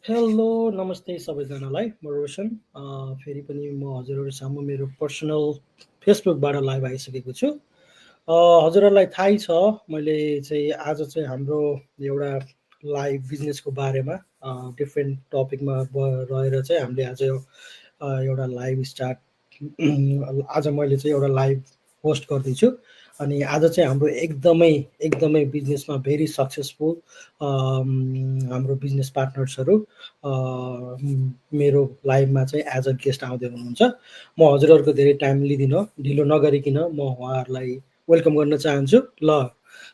Hello नमस्ते सबैजनालाई म रोशन फेरि पनि म हजुरहरू सामु मेरो पर्सनल फेसबुकबाट लाइभ आइसकेको छु। हजुरहरूलाई थाहै छ मैले चाहिँ आज चाहिँ हाम्रो एउटा लाइभ बिजनेसको बारेमा डिफ्रेन्ट टपिकमा रहेर चाहिँ हामीले आज एउटा लाइभ स्टार्ट आज मैले चाहिँ एउटा लाइभ पोस्ट गर्दैछु। अनि आज चाहिँ हाम्रो एकदमै बिजनेसमा भेरी सक्सेसफुल हाम्रो बिजनेस पार्टनर्सहरू मेरो लाइभमा चाहिँ एज अ गेस्ट आउँदै हुनुहुन्छ। म हजुरहरूको धेरै टाइम लिदिनँ, ढिलो नगरिकन म उहाँहरूलाई वेलकम गर्न चाहन्छु। ल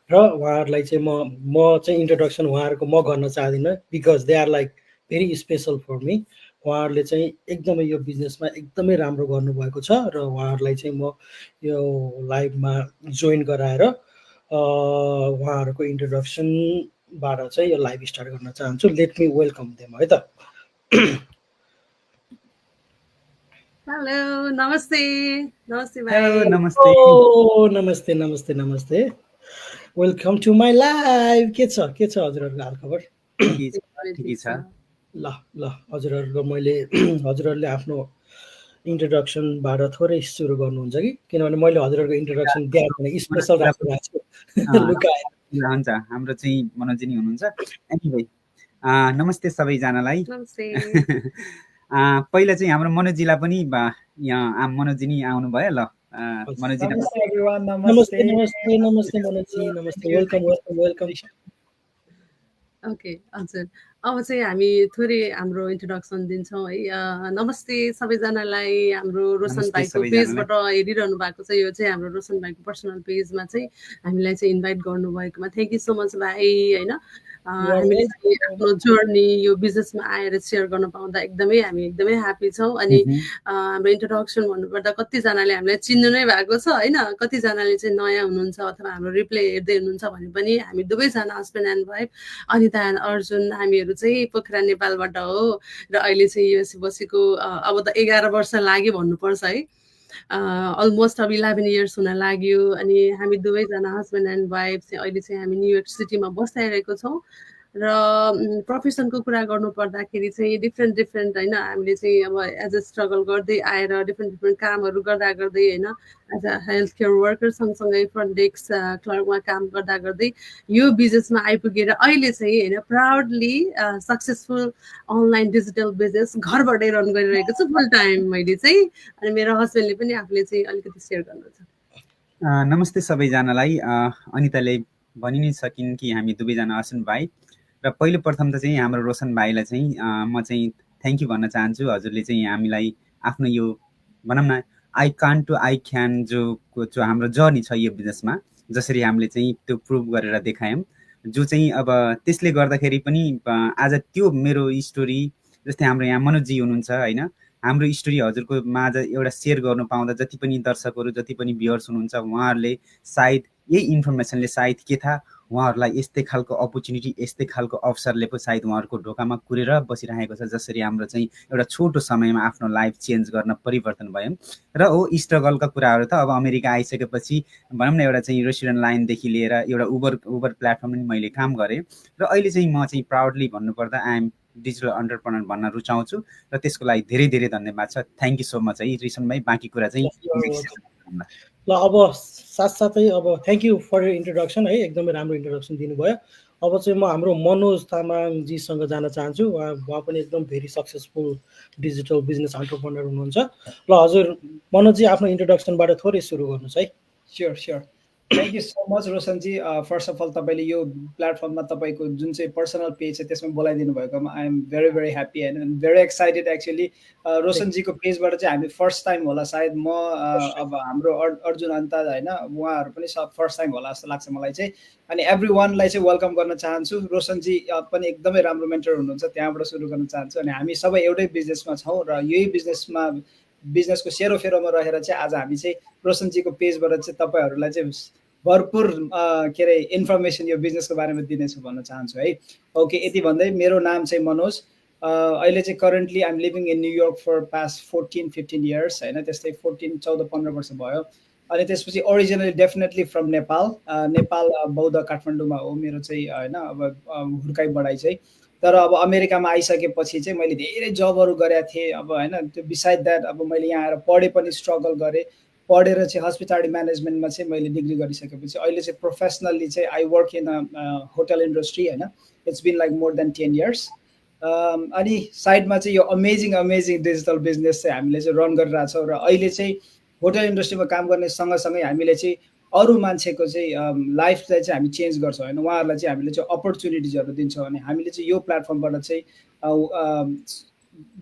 र उहाँहरूलाई चाहिँ म चाहिँ इन्ट्रोडक्सन उहाँहरूको म गर्न चाहदिनँ because they are like very special for me. उहाँहरूले चाहिँ एकदमै यो बिजनेसमा एकदमै राम्रो गर्नुभएको छ र उहाँहरूलाई चाहिँ म यो लाइभमा जोइन गराएर उहाँहरूको इन्ट्रोडक्सनबाट चाहिँ यो लाइभ स्टार्ट गर्न चाहन्छु। लेट मी वेलकम देम है त। हेलो नमस्ते नमस्ते भाइ। हेलो नमस्ते। ओ नमस्ते नमस्ते नमस्ते, वेलकम टु माई लाइभ। के छ हजुरहरूको हालखबर? ठिकै छ। ल ल हजुरहरूको मैले हजुरहरूले आफ्नो इन्ट्रोडक्सनबाट थोरै सुरु गर्नुहुन्छ कि, किनभने मैले हजुरहरूको इन्ट्रोडक्सन दिएर स्पेसल राखिरहेको छु लुकाएर। हुन्छ, हाम्रो चाहिँ मनोजी नि हुनुहुन्छ। एनीवे नमस्ते सबैजनालाई। नमस्ते। पहिला चाहिँ हाम्रो मनोजीलाई पनि यहाँ मनोजी नि आउनुभयो। ल मनोजी नमस्ते नमस्ते नमस्ते मनोजी, नमस्ते, वेलकम वेलकम वेलकम। ओके हजुर, अब चाहिँ हामी थोरै हाम्रो इन्ट्रोडक्सन दिन्छौँ है। नमस्ते सबैजनालाई। हाम्रो रोशन भाइको पेजबाट हेरिरहनु भएको छ, यो चाहिँ हाम्रो रोशन भाइको पर्सनल पेजमा चाहिँ हामीलाई चाहिँ इन्भाइट गर्नुभएकोमा थ्याङ्क यू सो मच भाइ। होइन हामीले चाहिँ आफ्नो जर्नी यो बिजनेसमा आएर सेयर गर्न पाउँदा हामी एकदमै ह्याप्पी छौँ। अनि हाम्रो इन्ट्रोडक्सन भन्नुपर्दा कतिजनाले हामीलाई चिन्नु नै भएको छ होइन, कतिजनाले चाहिँ नयाँ हुनुहुन्छ अथवा हाम्रो रिप्ले हेर्दै हुनुहुन्छ भने पनि हामी दुवैजना husband and wife Anita and Arjun, हामीहरू चाहिँ पोखरा नेपालबाट हो र अहिले चाहिँ युएस बसेको अब त 11 वर्ष लाग्यो भन्नुपर्छ है। अलमोस्ट अब 11 इयर्स हुन लाग्यो। अनि हामी दुवैजना हस्बेन्ड एन्ड वाइफ चाहिँ अहिले चाहिँ हामी न्युयोर्क सिटीमा बसिरहेको छौँ। र प्रोफेसनको कुरा गर्नु पर्दाखेरि चाहिँ डिफ्रेन्ट होइन, हामीले चाहिँ अब एज अ स्ट्रगल गर्दै आएर डिफ्रेन्ट कामहरू गर्दा होइन, as a health care worker सँगसँगै फ्रन्ट डेस्क क्लर्कमा काम गर्दै यो बिजनेसमा आइपुगेर अहिले चाहिँ होइन proudly successful online digital business घरबाटै रन गरिरहेको छु फुल टाइम मैले चाहिँ। अनि मेरो हस्बेन्डले पनि आफूले चाहिँ अलिकति सेयर गर्नु छ। नमस्ते सबैजनालाई। अनिताले भनि नै सकिन् कि हामी दुवैजना हस्बेन्ड भाइ। र पहिलो प्रथम त चाहिँ हाम्रो रोशन भाइलाई चाहिँ म चाहिँ थ्याङ्क यू भन्न चाहन्छु। हजुरले चाहिँ हामीलाई आफ्नो यो भनौँ न आई कान टु आई क्यान जो हाम्रो जर्नी छ यो बिजनेसमा, जसरी हामीले चाहिँ त्यो प्रुभ गरेर देखायौँ, जो चाहिँ अब त्यसले गर्दाखेरि पनि आज त्यो मेरो स्टोरी जस्तै हाम्रो यहाँ मनोजी हुनुहुन्छ होइन, हाम्रो स्टोरी हजुरको माझ एउटा सेयर गर्नु पाउँदा जति पनि दर्शकहरू जति पनि भ्युअर्स हुनुहुन्छ उहाँहरूले सायद यही इन्फर्मेसनले सायद के थाहा उहाँहरूलाई यस्तै खालको अपर्च्युनिटी यस्तै खालको अवसरले पो सायद उहाँहरूको ढोकामा कुरेर बसिरहेको छ, जसरी हाम्रो चाहिँ एउटा छोटो समयमा आफ्नो लाइफ चेन्ज गर्न परिवर्तन भयौँ। र हो स्ट्रगलका कुराहरू त अब अमेरिका आइसकेपछि भनौँ न एउटा चाहिँ रेस्टुरेन्ट लाइनदेखि लिएर एउटा उबर प्लेटफर्म पनि मैले काम गरेँ। र अहिले चाहिँ म चाहिँ प्राउडली भन्नुपर्दा आइएम डिजिटल एन्टरप्रेन्योर भन्न रुचाउँछु र त्यसको लागि धेरै धेरै धन्यवाद छ। थ्याङ्क यू सो मच है रिसन भाइ। बाँकी कुरा चाहिँ ल अब साथसाथै अब thank you for your introduction है, एकदमै राम्रो इन्ट्रोडक्सन दिनुभयो। अब चाहिँ म हाम्रो मनोज तामाङजीसँग जान चाहन्छु। उहाँ पनि एकदम very successful digital business entrepreneur हुनुहुन्छ। ल हजुर मनोजजी आफ्नो इन्ट्रोडक्सनबाट थोरै सुरु गर्नुहोस् है। Sure thank you so much Roshanji. First of all तपाईँले यो प्लेटफर्ममा तपाईँको जुन चाहिँ पर्सनल पेज छ त्यसमा बोलाइदिनु भएकोमा I am very happy and very excited actually. रोशनजीको पेजबाट चाहिँ हामी फर्स्ट टाइम होला सायद म अब हाम्रो अर्जुन अन्ता होइन उहाँहरू पनि फर्स्ट टाइम होला जस्तो लाग्छ मलाई चाहिँ। अनि एभ्री वानलाई चाहिँ वेलकम गर्न चाहन्छु। रोशनजी पनि एकदमै राम्रो मेन्टर हुनुहुन्छ, त्यहाँबाट सुरु गर्न चाहन्छु। अनि हामी सबै एउटै बिजनेसमा छौँ र यही बिजनेसको सेरोफेरोमा रहेर चाहिँ आज हामी चाहिँ रोशनजीको पेजबाट चाहिँ तपाईँहरूलाई चाहिँ भरपुर के अरे इन्फर्मेसन यो बिजनेसको बारेमा दिनेछु भन्न चाहन्छु है। ओके, यति भन्दै मेरो नाम चाहिँ मनोज। अहिले चाहिँ currently I'm living in New York for past 14-15 years होइन, त्यस्तै 14-14-15 वर्ष भयो। अनि त्यसपछि ओरिजिनली डेफिनेटली फ्रम नेपाल बौद्ध काठमाडौँमा हो मेरो चाहिँ होइन अब हुर्काइ बढाइ चाहिँ। तर अब अमेरिकामा आइसकेपछि चाहिँ मैले धेरै जबहरू गरेका थिएँ अब होइन। त्यो बिसाइड द्याट अब मैले यहाँ आएर पढे पनि स्ट्रगल गरेँ। पढेर चाहिँ हस्पिटालिटी म्यानेजमेन्टमा चाहिँ मैले डिग्री गरिसकेपछि अहिले चाहिँ प्रोफेसनल्ली चाहिँ I work in a hotel industry होइन। It's been like more than 10 years। अनि साइडमा चाहिँ यो अमेजिङ डिजिटल बिजनेस चाहिँ हामीले चाहिँ रन गरिरहेछौँ। र अहिले चाहिँ होटल इन्डस्ट्रीमा काम गर्ने सँगसँगै हामीले चाहिँ अरू मान्छेको चाहिँ लाइफलाई चाहिँ हामी चेन्ज गर्छौँ होइन। उहाँहरूलाई चाहिँ हामीले चाहिँ अपर्च्युनिटिजहरू दिन्छौँ। अनि हामीले चाहिँ यो प्लेटफर्मबाट चाहिँ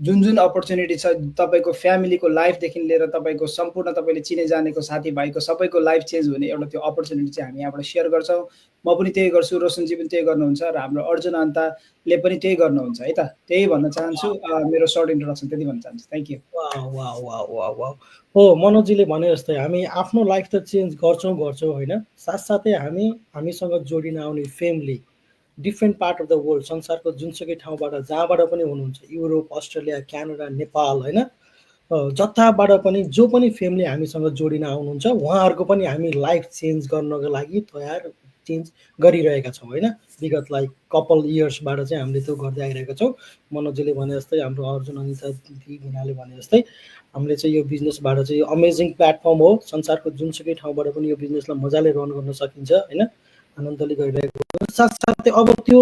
जुन अपर्च्युनिटी छ तपाईँको फ्यामिलीको लाइफदेखि लिएर तपाईँको सम्पूर्ण तपाईँले चिने जानेको साथीभाइको सबैको लाइफ चेन्ज हुने एउटा त्यो अपर्च्युनिटी चाहिँ हामी यहाँबाट सेयर गर्छौँ। म पनि त्यही गर्छु, रोशनजी पनि त्यही गर्नुहुन्छ र हाम्रो अर्जुन अन्ताले पनि त्यही गर्नुहुन्छ है त। त्यही भन्न चाहन्छु। मेरो सर्ट इन्ट्रोडक्सन त्यति भन्न चाहन्छु। Thank you. हो, मनोजीले भने जस्तै हामी आफ्नो लाइफ त चेन्ज गर्छौँ होइन, साथसाथै हामीसँग जोडिन आउने family different part of the world, संसारको जुनसुकै ठाउँबाट जहाँबाट पनि हुनुहुन्छ, युरोप, अस्ट्रेलिया, क्यानाडा, नेपाल होइन, जताबाट पनि जो पनि फ्यामिली हामीसँग जोडिन आउनुहुन्छ उहाँहरूको पनि हामी लाइफ चेन्ज गर्नको लागि तयार चेन्ज गरिरहेका छौँ होइन। विगत लाइक कपाल इयर्सबाट चाहिँ हामीले त्यो गर्दै आइरहेका छौँ। मनोजीले भने जस्तै, हाम्रो अर्जुन अनिता दिदीले भने जस्तै हामीले चाहिँ यो बिजनेसबाट चाहिँ अमेजिङ प्लेटफर्म हो। संसारको जुनसुकै ठाउँबाट पनि यो बिजनेसलाई मजाले रन गर्न सकिन्छ होइन, आनन्दले गरिरहेको। साथसाथै अब त्यो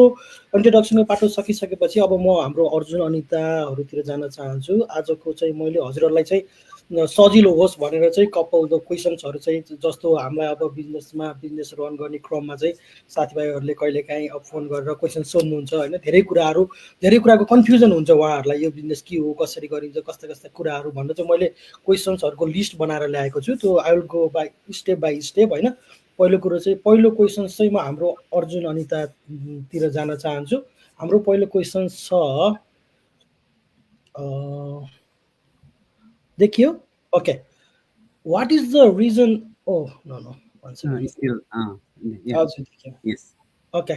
इन्ट्रोडक्सनको पाटो सकिसकेपछि अब म हाम्रो अर्जुन अनिताहरूतिर जान चाहन्छु। आजको चाहिँ मैले हजुरहरूलाई चाहिँ सजिलो होस् भनेर चाहिँ कपाल द क्वेसन्सहरू चाहिँ, जस्तो हामीलाई अब बिजनेस रन गर्ने क्रममा चाहिँ साथीभाइहरूले कहिलेकाहीँ अब फोन गरेर क्वेसन सोध्नुहुन्छ होइन। धेरै कुराको कन्फ्युजन हुन्छ उहाँहरूलाई, यो बिजनेस के हो, कसरी गरिन्छ, कस्ता कुराहरू भनेर चाहिँ मैले क्वेसन्सहरूको लिस्ट बनाएर ल्याएको छु। त्यो I will go by step होइन। पहिलो क्वेसन चाहिँ म हाम्रो अर्जुन अनितातिर जान चाहन्छु। हाम्रो पहिलो क्वेसन छ, देखियो okay, what is the reason, okay.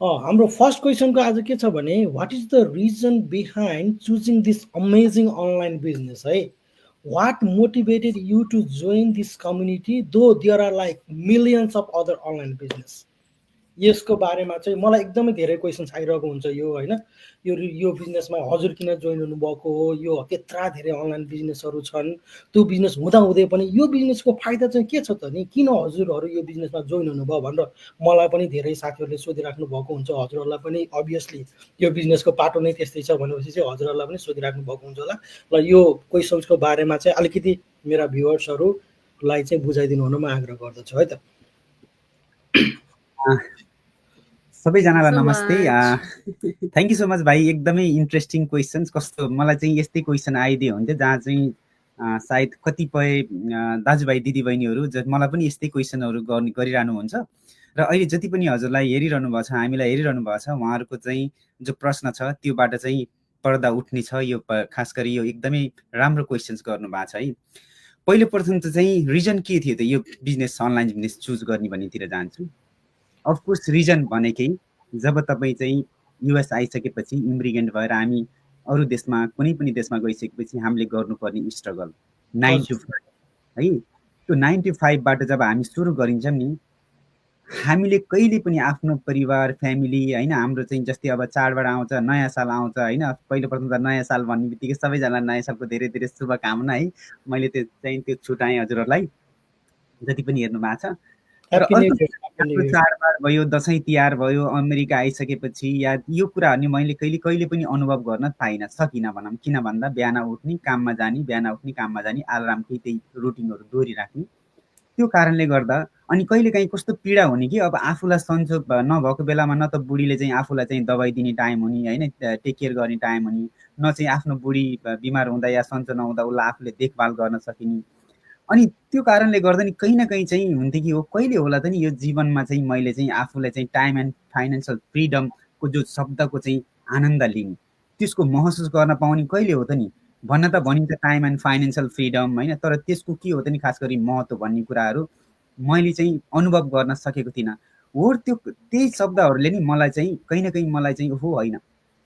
हाम्रो फर्स्ट क्वेसनको आज के छ भने, what is the reason behind choosing this amazing online business है। What motivated you to join this community, though there are like millions of other online business? यसको बारेमा चाहिँ मलाई एकदमै धेरै क्वेसन्स आइरहेको हुन्छ यो होइन। यो बिजनेसमा हजुर किन जोइन हुनुभएको हो, यो त्यत्रा धेरै अनलाइन बिजनेसहरू छन्, त्यो बिजनेस हुँदै पनि यो बिजनेसको फाइदा चाहिँ के छ त नि, किन हजुरहरू यो बिजनेसमा जोइन हुनुभयो भनेर मलाई पनि धेरै साथीहरूले सोधिराख्नु भएको हुन्छ। हजुरहरूलाई पनि अभियसली यो बिजनेसको पाटो नै त्यस्तै छ भनेपछि चाहिँ हजुरहरूलाई पनि सोधिराख्नु भएको हुन्छ होला। र यो क्वेसन्सको बारेमा चाहिँ अलिकति मेरा भ्युवर्सहरूलाई चाहिँ बुझाइदिनु हुन म आग्रह गर्दछु है त। सबैजनालाई नमस्ते। थ्याङ्क यू सो मच भाइ, एकदमै इन्ट्रेस्टिङ क्वेसन्स। कस्तो मलाई चाहिँ यस्तै क्वेसन आइदियो हुन्थ्यो जहाँ चाहिँ सायद कतिपय दाजुभाइ दिदीबहिनीहरू मलाई पनि यस्तै क्वेसनहरू गरिरहनुहुन्छ। र अहिले जति पनि हजुरलाई हेरिरहनु भएको छ, हामीलाई हेरिरहनु भएको छ, उहाँहरूको चाहिँ जो प्रश्न छ त्योबाट चाहिँ पर्दा उठ्ने छ। यो खास गरी यो एकदमै राम्रो क्वेसन्स गर्नुभएको छ है। पहिलो प्रथम चाहिँ रिजन के थियो त यो बिजनेस, अनलाइन बिजनेस चुज गर्ने भन्नेतिर जान्छु। अफकोर्स रिजन भनेकै जब तपाईँ चाहिँ युएस आइसकेपछि, इमिग्रेन्ट भएर हामी अरू देशमा कुनै पनि देशमा गइसकेपछि हामीले गर्नुपर्ने स्ट्रगल 9 to 5 है। त्यो 9 to 5बाट जब हामी सुरु गरिन्छौँ नि, हामीले कहिले पनि आफ्नो परिवार, फ्यामिली होइन, हाम्रो चाहिँ जस्तै अब चाडबाड आउँछ, नयाँ साल आउँछ होइन। पहिलो प्रथम त नयाँ साल भन्ने बित्तिकै सबैजनालाई नयाँ सालको धेरै धेरै शुभकामना है। मैले त्यो छुटाएँ हजुरहरूलाई जति पनि हेर्नु भएको छ। र चाडबाड भयो, दसैँ तिहार भयो, अमेरिका आइसकेपछि या यो कुराहरू नि मैले कहिले पनि अनुभव गर्न सकिनँ भनौँ। किन भन्दा बिहान उठ्ने काममा जाने अलार्मकै त्यही रुटिनहरू दोहोरिराख्ने, त्यो कारणले गर्दा। अनि कहिलेकाहीँ कस्तो पीडा हुने कि अब आफूलाई सन्चो नभएको बेलामा न त बुढीले चाहिँ आफूलाई चाहिँ दबाई दिने टाइम हुने होइन, टेक केयर गर्ने टाइम हुने, न चाहिँ आफ्नो बुढी बिमार हुँदा या सन्चो नहुँदा उसलाई आफूले देखभाल गर्न सकिने। अनि त्यो कारणले गर्दा नि कहीँ न कहीँ चाहिँ हुन्थ्यो कि हो कहिले होला त नि यो जीवनमा चाहिँ मैले चाहिँ आफूलाई चाहिँ टाइम एन्ड फाइनेन्सियल फ्रिडमको जो शब्दको चाहिँ आनन्द लिने, त्यसको महसुस गर्न पाउने कहिले हो त नि। भन्न त भनिन्छ टाइम एन्ड फाइनेन्सियल फ्रिडम होइन, तर त्यसको के हो त नि खास गरी महत्त्व भन्ने कुराहरू मैले चाहिँ अनुभव गर्न सकेको थिइनँ। हो त्यही शब्दहरूले नि मलाई चाहिँ कहीँ न कहीँ मलाई चाहिँ हो होइन,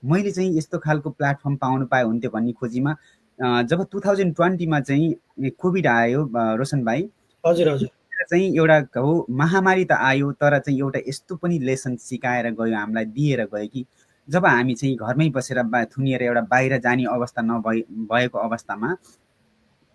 मैले चाहिँ यस्तो खालको प्लेटफर्म पाउनु पाए हुन्थ्यो भन्ने खोजीमा जब 2020मा चाहिँ कोभिड आयो रोशन भाइ, हजुर चाहिँ एउटा हो महामारी त आयो, तर चाहिँ एउटा यस्तो पनि लेसन सिकाएर गयो, हामीलाई दिएर गयो कि जब हामी चाहिँ घरमै बसेर थुनिएर एउटा बाहिर जाने अवस्था भएको अवस्थामा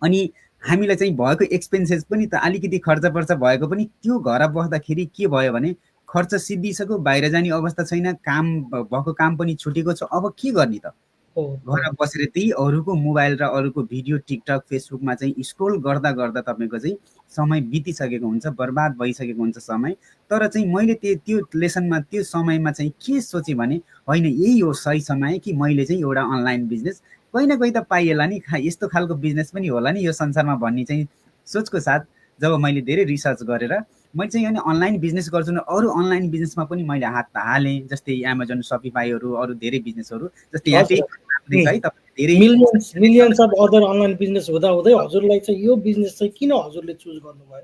अनि हामीलाई चाहिँ भएको एक्सपेन्सेस पनि त अलिकति खर्च पर्छ भएको पनि त्यो घर बस्दाखेरि के भयो भने खर्च सिद्धिसक्यो, बाहिर जाने अवस्था छैन, काम भएको काम पनि छुटेको छ, अब के गर्ने त? घर बसेर त्यही अरूको मोबाइल र अरूको भिडियो टिकटक फेसबुकमा चाहिँ स्क्रोल गर्दा गर्दा तपाईँको चाहिँ समय बितिसकेको हुन्छ, बर्बाद भइसकेको हुन्छ समय। तर चाहिँ मैले त्यो लेसनमा त्यो समयमा चाहिँ के सोचेँ भने होइन यही हो सही समय कि मैले चाहिँ एउटा अनलाइन बिजनेस कहीँ न कहीँ त पाइएला नि, यस्तो खालको बिजनेस पनि होला नि यो संसारमा भन्ने चाहिँ सोचको साथ जब मैले धेरै रिसर्च गरेर मैले चाहिँ अनि अनलाइन बिजनेस गर्छु न, अरू अनलाइन बिजनेसमा पनि मैले हात हालेँ, जस्तै एमाजोन, सपिफाईहरू, अरू धेरै बिजनेसहरू जस्तै यहाँ है तपाईँ धेरै millions of other online business हुँदा हुँदै हजुरलाई चाहिँ यो बिजनेस चाहिँ किन हजुरले चुज गर्नुभयो?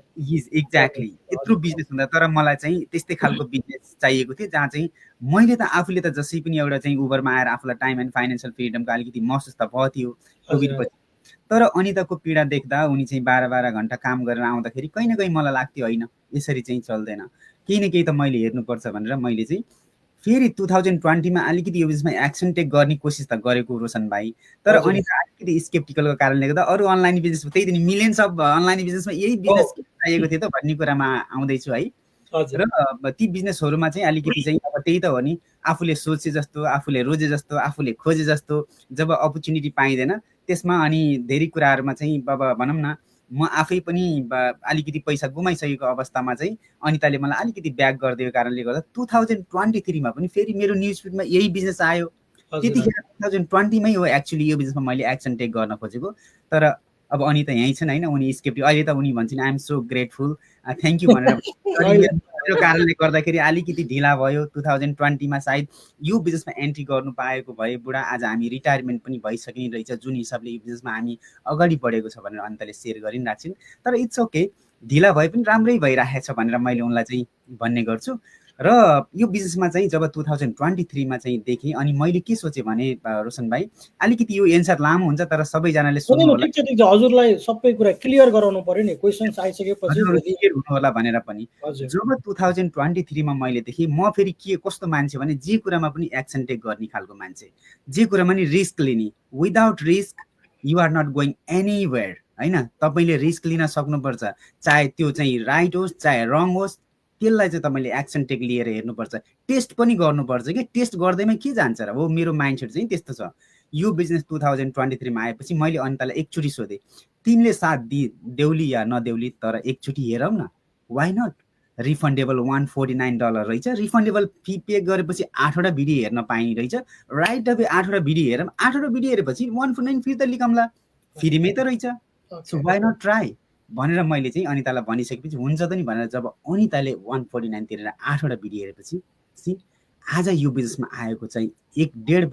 एक्ज्याक्टली यत्रो बिजनेस हुँदा तर मलाई चाहिँ त्यस्तै खालको बिजनेस चाहिएको थियो जहाँ चाहिँ मैले त आफूले त जसै पनि एउटा चाहिँ उबरमा आएर आफूलाई टाइम एन्ड फाइनेन्सियल फ्रिडमको अलिकति महसुस त भयो थियो कोभिड पछि। तर अनिताको पीडा देख्दा उनी चाहिँ 12-12 घन्टा काम गरेर आउँदाखेरि कहीँ न कहीँ मलाई लाग्थ्यो होइन यसरी चाहिँ चल्दैन, केही न केही त मैले हेर्नुपर्छ भनेर मैले चाहिँ फेरि 2020मा अलिकति यो बिजनेसमा एक्सन टेक गर्ने कोसिस त गरेको रोशन भाइ। तर अनिता अलिकति स्केप्टिकलको कारणले गर्दा अरू अनलाइन बिजनेस त्यही दिन मिलियन्स अफ अनलाइन बिजनेसमा यही बिजनेस चाहिएको थियो त भन्ने कुरामा आउँदैछु है। र ती बिजनेसहरूमा चाहिँ अलिकति चाहिँ अब त्यही त हो नि, आफूले सोचे जस्तो, आफूले रोजे जस्तो, आफूले खोजे जस्तो जब अपर्च्युनिटी पाइँदैन त्यसमा अनि धेरै कुराहरूमा चाहिँ अब भनौँ न म आफै पनि अलिकति पैसा गुमाइसकेको अवस्थामा चाहिँ अनिताले मलाई अलिकति ब्याक गरिदिएको कारणले गर्दा 2023मा पनि फेरि मेरो न्युज फिडमा यही बिजनेस आयो। त्यतिखेर 2020मै हो एक्चुअली यो बिजनेसमा मैले एक्सन टेक गर्न खोजेको। तर अब अनिता यहीँ छन् होइन, उनी स्केप्टिक, अहिले त उनी भन्छन् I am so grateful, thank you भनेर त्यो कारणले गर्दाखेरि अलिकति ढिला भयो। 2020मा सायद यो बिजनेसमा एन्ट्री गर्नु पाएको भए बुढा आज हामी रिटायरमेन्ट पनि भइसकिने रहेछ, जुन हिसाबले यो बिजनेसमा हामी अगाडि बढेको छ भनेर अनिताले सेयर गरिरहेको छिन्। तर इट्स ओके, ढिला भए पनि राम्रै भइरहेछ भनेर मैले उनलाई चाहिँ भन्ने गर्छु। र यो बिजनेसमा चाहिँ जब 2023मा चाहिँ देखेँ अनि मैले के सोचेँ भने रोशन भाइ अलिकति यो एन्सर लामो हुन्छ तर सबैजनाले सुन्नु होला, हजुरलाई सबै कुरा क्लियर गराउनु पर्यो नि, क्वेशन्स आइसकेपछि क्लियर हुनु होला भनेर पनि। जब 2023मा मैले देखेँ म फेरि के कस्तो मान्छे भने जे कुरामा पनि एक्सन टेक गर्ने खालको मान्छे, जे कुरामा नि रिस्क लिने, without risk you are not going anywhere होइन। तपाईँले रिस्क लिन सक्नुपर्छ, चाहे त्यो चाहिँ राइट होस् चाहे रङ होस्, त्यसलाई चाहिँ तपाईँले एक्सन टेक लिएर हेर्नुपर्छ, टेस्ट पनि गर्नुपर्छ कि टेस्ट गर्दैमा के जान्छ र हो। मेरो माइन्डसेट चाहिँ त्यस्तो छ। यो बिजनेस 2023मा आएपछि मैले अनितालाई एकचोटि सोधेँ तिमीले साथ देउली या नदेउली तर एकचोटि हेरौँ न, वाइ नट, रिफन्डेबल $149 रहेछ, रिफन्डेबल फी पे गरेपछि 8वटा भिडियो हेर्न पाइने रहेछ, राइट अवे 8वटा भिडियो हेरौँ, 8वटा भिडियो हेरेपछि 149 फी त लिकम्ला, फ्रीमै त रहेछ, सो वाइ नट ट्राई भनेर मैले चाहिँ अनितालाई भनिसकेपछि हुन्छ त नि भनेर जब अनिताले 149 तिरेर 8वटा भिडियो हेरेपछि आज यो बिजनेसमा आएको चाहिँ 1.5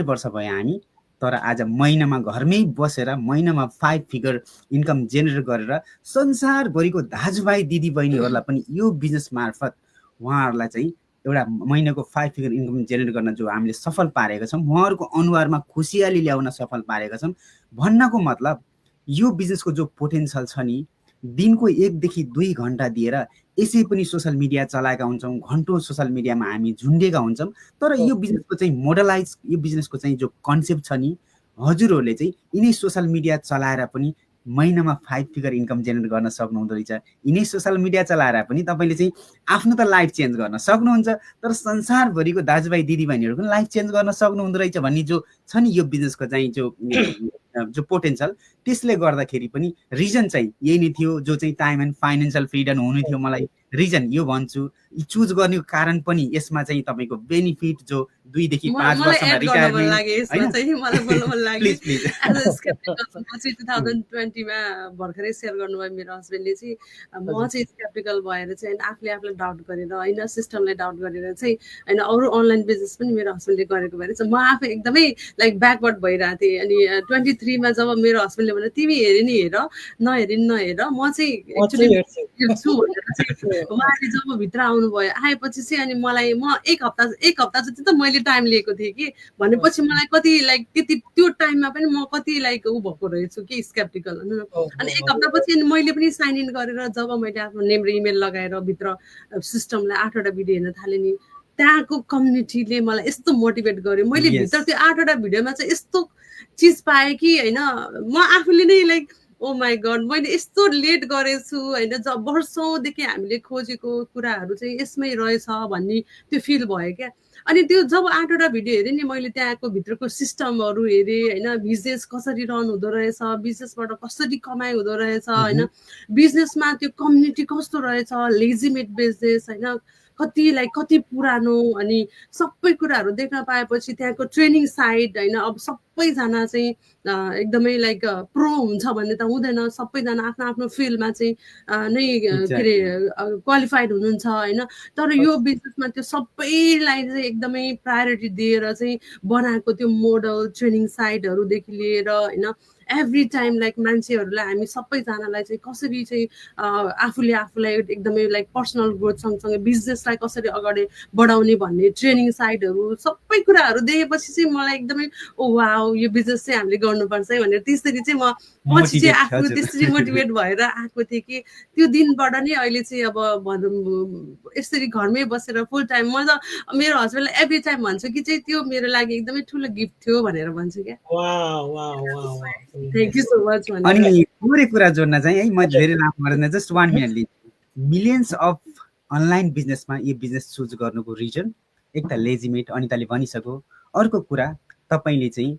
वर्ष भयो हामी। तर आज महिनामा घरमै बसेर महिनामा 5 फिगर इन्कम जेनेरेट गरेर संसारभरिको दाजुभाइ दिदीबहिनीहरूलाई पनि यो बिजनेस मार्फत उहाँहरूलाई चाहिँ एउटा महिनाको 5 फिगर इन्कम जेनेरेट गर्न जो हामीले सफल पारेका छौँ, उहाँहरूको अनुहारमा खुसियाली ल्याउन सफल पारेका छौँ। भन्नको मतलब यो बिजनेसको जो पोटेन्सियल छ नि, दिनको 1 देखि 2 घन्टा दिएर यसै पनि सोसल मिडिया चलाएका हुन्छौँ, घन्टौँ सोसल मिडियामा हामी झुन्डेका हुन्छौँ। तर यो बिजनेसको चाहिँ मोडलाइज, यो बिजनेसको चाहिँ जो कन्सेप्ट छ नि, हजुरहरूले चाहिँ यिनै सोसल मिडिया चलाएर पनि महिनामा 5 फिगर इन्कम जेनेरेट गर्न सक्नुहुँदो रहेछ। यिनै सोसल मिडिया चलाएर पनि तपाईँले चाहिँ आफ्नो त लाइफ चेन्ज गर्न सक्नुहुन्छ, तर संसारभरिको दाजुभाइ दिदीबहिनीहरूको पनि लाइफ चेन्ज गर्न सक्नुहुँदो रहेछ भन्ने जो छ नि यो बिजनेसको चाहिँ जो पोटेन्सियल, त्यसले गर्दाखेरि पनि रिजन चाहिँ यही नै थियो, जो चाहिँ टाइम एन्ड फाइनेन्सियल फ्रिडम हुनु थियो। मलाई रिजन यो भन्छु, चुज गर्नेको कारण पनि यसमा चाहिँ तपाईँको बेनिफिट जो 2 देखि 5 वर्षमा रिटायरमेन्ट 2020मा भर्खरै सेयर गर्नुभयो मेरो हस्बेन्डले चाहिँ, म चाहिँ स्केप्टिकल भएर चाहिँ आफूले आफूलाई डाउट गरेर होइन, सिस्टमलाई डाउट गरेर चाहिँ होइन, अरू अनलाइन बिजनेस पनि मेरो हस्बेन्डले गरेको भएर चाहिँ म आफै एकदमै लाइक ब्याकवर्ड भइरहेको थिएँ। अनि 23मा जब मेरो हस्बेन्डले भने तिमी हेरे नि हेर, नहेरे नि नहेर, म चाहिँ एक्चुली हेर्छु भनेर चाहिँ उहाँले जब भित्र आउनुभयो, आएपछि चाहिँ अनि मलाई म एक हप्ता जति त मैले टाइम लिएको थिएँ कि भनेपछि मलाई कति लाइक त्यति त्यो टाइममा पनि म कति लाइक ऊ भएको रहेछु कि स्केप्टिकल। अनि एक हप्तापछि अनि मैले पनि साइन इन गरेर जब मैले आफ्नो नेम र इमेल लगाएर भित्र सिस्टमलाई 8वटा भिडियो हेर्न थालेँ नि, त्यहाँको कम्युनिटीले मलाई यस्तो मोटिभेट गर्यो। मैले Yes. भित्र त्यो 8वटा भिडियोमा चाहिँ यस्तो चिज पाएँ कि होइन, म आफूले नै लाइक ओ माई गड मैले यस्तो लेट गरेछु होइन, जब वर्षौँदेखि हामीले खोजेको कुराहरू चाहिँ यसमै रहेछ भन्ने त्यो फिल भयो क्या। अनि त्यो जब 8वटा भिडियो हेरेँ नि मैले, त्यहाँको भित्रको सिस्टमहरू हेरेँ होइन, बिजनेस कसरी रन हुँदो रहेछ, बिजनेसबाट कसरी कमाइ हुँदो रहेछ होइन, बिजनेसमा त्यो कम्युनिटी कस्तो रहेछ, लेजिमेट बिजनेस होइन, कति पुरानो, अनि सबै कुराहरू देख्न पाएपछि त्यहाँको ट्रेनिङ साइट होइन, अब सबैजना चाहिँ एकदमै लाइक प्रो हुन्छ भन्ने त हुँदैन, सबैजना आफ्नो आफ्नो फिल्डमा चाहिँ नै के अरे क्वालिफाइड हुनुहुन्छ होइन। तर यो बिजनेसमा त्यो सबैलाई चाहिँ एकदमै प्रायोरिटी दिएर चाहिँ बनाएको त्यो मोडल, ट्रेनिङ साइटहरूदेखि लिएर होइन, एभ्री टाइम लाइक मान्छेहरूलाई हामी सबैजनालाई चाहिँ कसरी चाहिँ आफूलाई एकदमै लाइक पर्सनल ग्रोथ सँगसँगै बिजनेसलाई कसरी अगाडि बढाउने भन्ने ट्रेनिङ साइटहरू सबै कुराहरू देखेपछि चाहिँ मलाई एकदमै ओ वाउ यो बिजनेस चाहिँ हामीले गर्नुपर्छ है भनेर त्यसरी चाहिँ म पछि चाहिँ आफू त्यसरी मोटिभेट भएर आएको थिएँ कि त्यो दिनबाट नै अहिले चाहिँ अब भनौँ यसरी घरमै बसेर फुल टाइम म त मेरो हस्बेन्डलाई एभ्री टाइम भन्छु कि चाहिँ त्यो मेरो लागि एकदमै ठुलो गिफ्ट थियो भनेर भन्छु क्या। Thank you so much. अनि थोरै कुरा जोड्न चाहिँ है, म धेरै लामो गर्दैन, जस्ट 1 मिनट लिन्छु। मिलियन्स अफ अनलाइन बिजनेसमा यो बिजनेस चुज गर्नुको रिजन एक त लेजिमेट अनिताले भनिसक्यो, अर्को कुरा तपाईँले चाहिँ